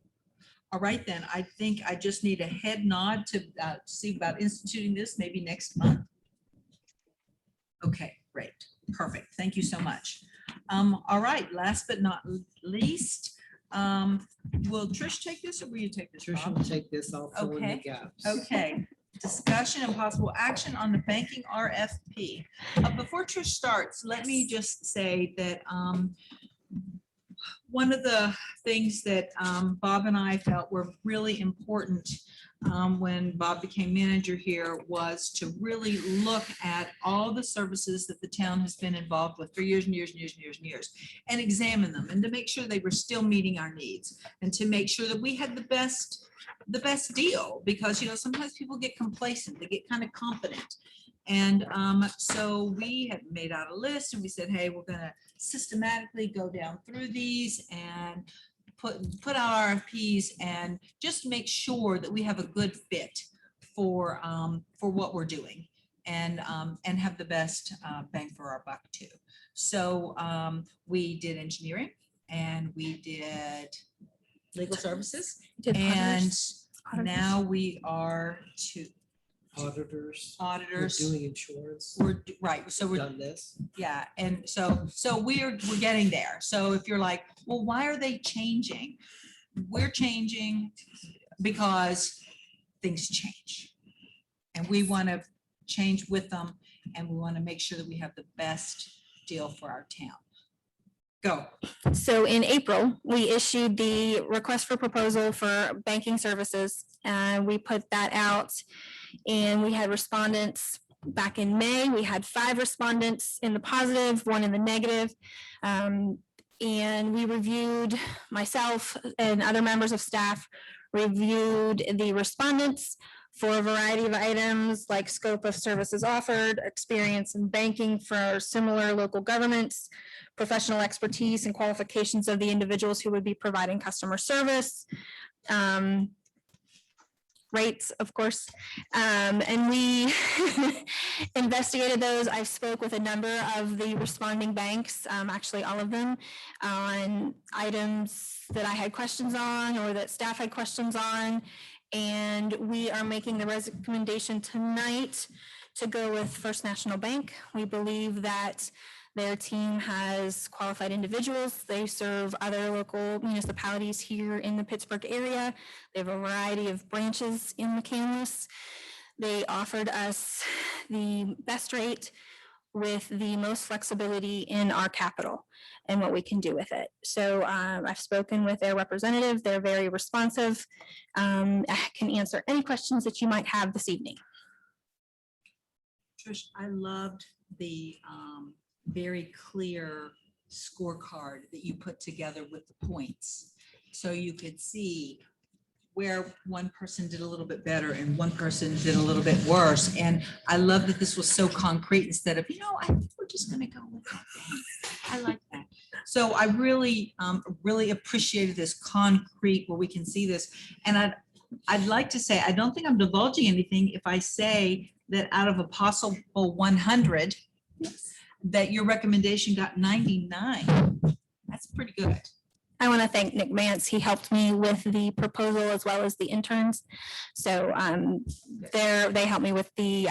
All right, then, I think I just need a head nod to see about instituting this maybe next month. Okay, great. Perfect. Thank you so much. All right, last but not least, will Trish take this, or will you take this? Tricia Bob? will take this, I'll fill in the Okay. gaps. Okay, discussion and possible action on the banking RFP. Before Trish starts, let me just say that one of the things that Bob and I felt were really important when Bob became manager here was to really look at all the services that the town has been involved with for years and years and years and years and years, and examine them, and to make sure they were still meeting our needs, and to make sure that we had the best deal, because sometimes people get complacent, they get kind of confident. And so we have made out a list, and we said, hey, we're going to systematically go down through these and put out RFPs and just make sure that we have a good fit for what we're doing, and have the best bang for our buck too. So we did engineering, and we did legal services, and now we are to Auditors. auditors. We're doing insurance. Right. So We've we're done this. yeah, and so we're getting there. So if you're like, well, why are they changing? We're changing because things change, and we want to change with them, and we want to make sure that we have the best deal for our town. Go. So in April, we issued the request for proposal for banking services, and we put that out, and we had respondents back in May. We had 5 respondents in the positive, 1 in the negative. And we reviewed, myself and other members of staff reviewed the respondents. for a variety of items like scope of services offered, experience in banking for similar local governments, professional expertise and qualifications of the individuals who would be providing customer service, rates, of course. And we investigated those. I spoke with a number of the responding banks, actually all of them, on items that I had questions on or that staff had questions on. And we are making the recommendation tonight to go with First National Bank. We believe that their team has qualified individuals. They serve other local municipalities here in the Pittsburgh area. They have a variety of branches in Mccandless. They offered us the best rate with the most flexibility in our capital and what we can do with it. So I've spoken with their representative. They're very responsive. I can answer any questions that you might have this evening. Trish, I loved the very clear scorecard that you put together with the points. So you could see where one person did a little bit better and one person did a little bit worse. And I love that this was so concrete instead of, I think we're just gonna go with that. I like that. So I really, really appreciated this concrete where we can see this. And I'd like to say, I don't think I'm divulging anything if I say that out of a possible 100, that your recommendation got 99. That's pretty good. I want to thank Nick Mance. He helped me with the proposal as well as the interns. So they helped me with the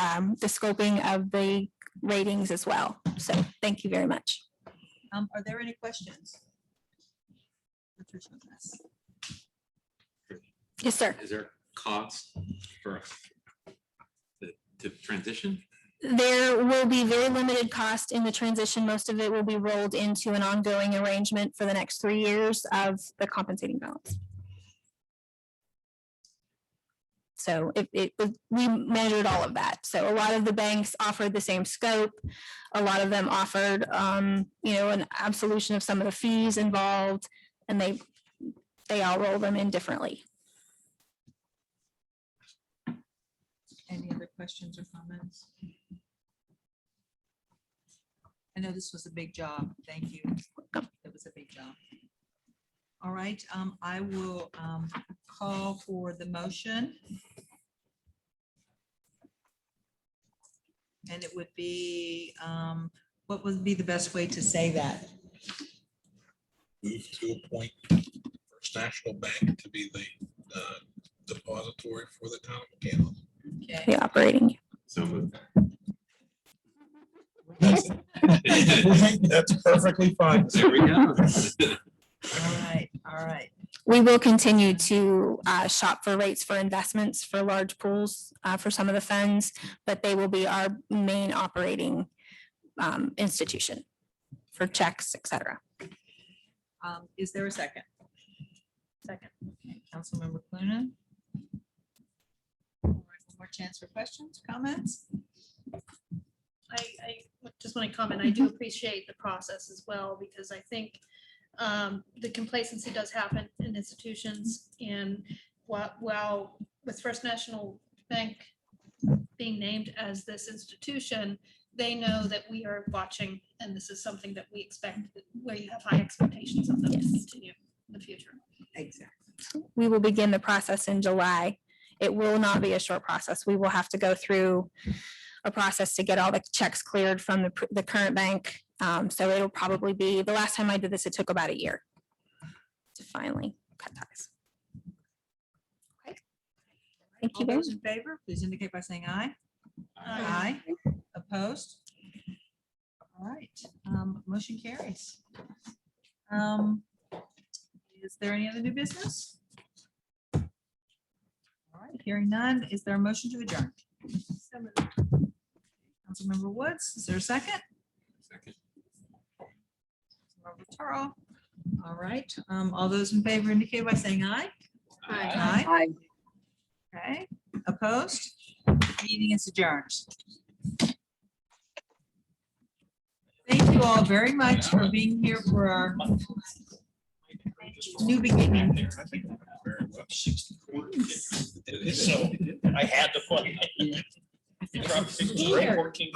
scoping of the ratings as well. So thank you very much. Are there any questions? Yes, sir. Is there cost for to transition? There will be very limited cost in the transition. Most of it will be rolled into an ongoing arrangement for the next 3 years of the compensating balance. So we measured all of that. So a lot of the banks offered the same scope. A lot of them offered, an absolution of some of the fees involved, and they all roll them in differently. Any other questions or comments? I know this was a big job. Thank you. It was a big job. All right, I will call for the motion. And it would be, what would be the best way to say that? Move to appoint First National Bank to be the depository for the town of Mccandless. Okay. The operating. So moved. That's perfectly fine. There we go. All right. We will continue to shop for rates for investments for large pools for some of the funds, but they will be our main operating institution for checks, et cetera. Is there a second? Second. Okay. Councilmember Clunan. All right, one more chance for questions, comments? I just want to comment, I do appreciate the process as well, because I think the complacency does happen in institutions, and while with First National Bank being named as this institution, they know that we are watching, and this is something that we expect, where you have high expectations of them to continue in the future. Exactly. We will begin the process in July. It will not be a short process. We will have to go through a process to get all the checks cleared from the current bank. So it'll probably be, the last time I did this, it took about a year to finally cut ties. Okay. Thank you All very those much. in favor, please indicate by saying aye. Aye. Opposed? All right, motion carries. Is there any other new business? All right, hearing none, is there a motion to adjourn? So moved. Councilmember Woods, is there a second? Second. Councilmember Turl. All right, all those in favor indicate by saying aye. Aye. Aye. Okay, opposed? Meeting is adjourned. Thank you all very much for being here for our new beginning. I think very much. So I had to put. It dropped 15, 14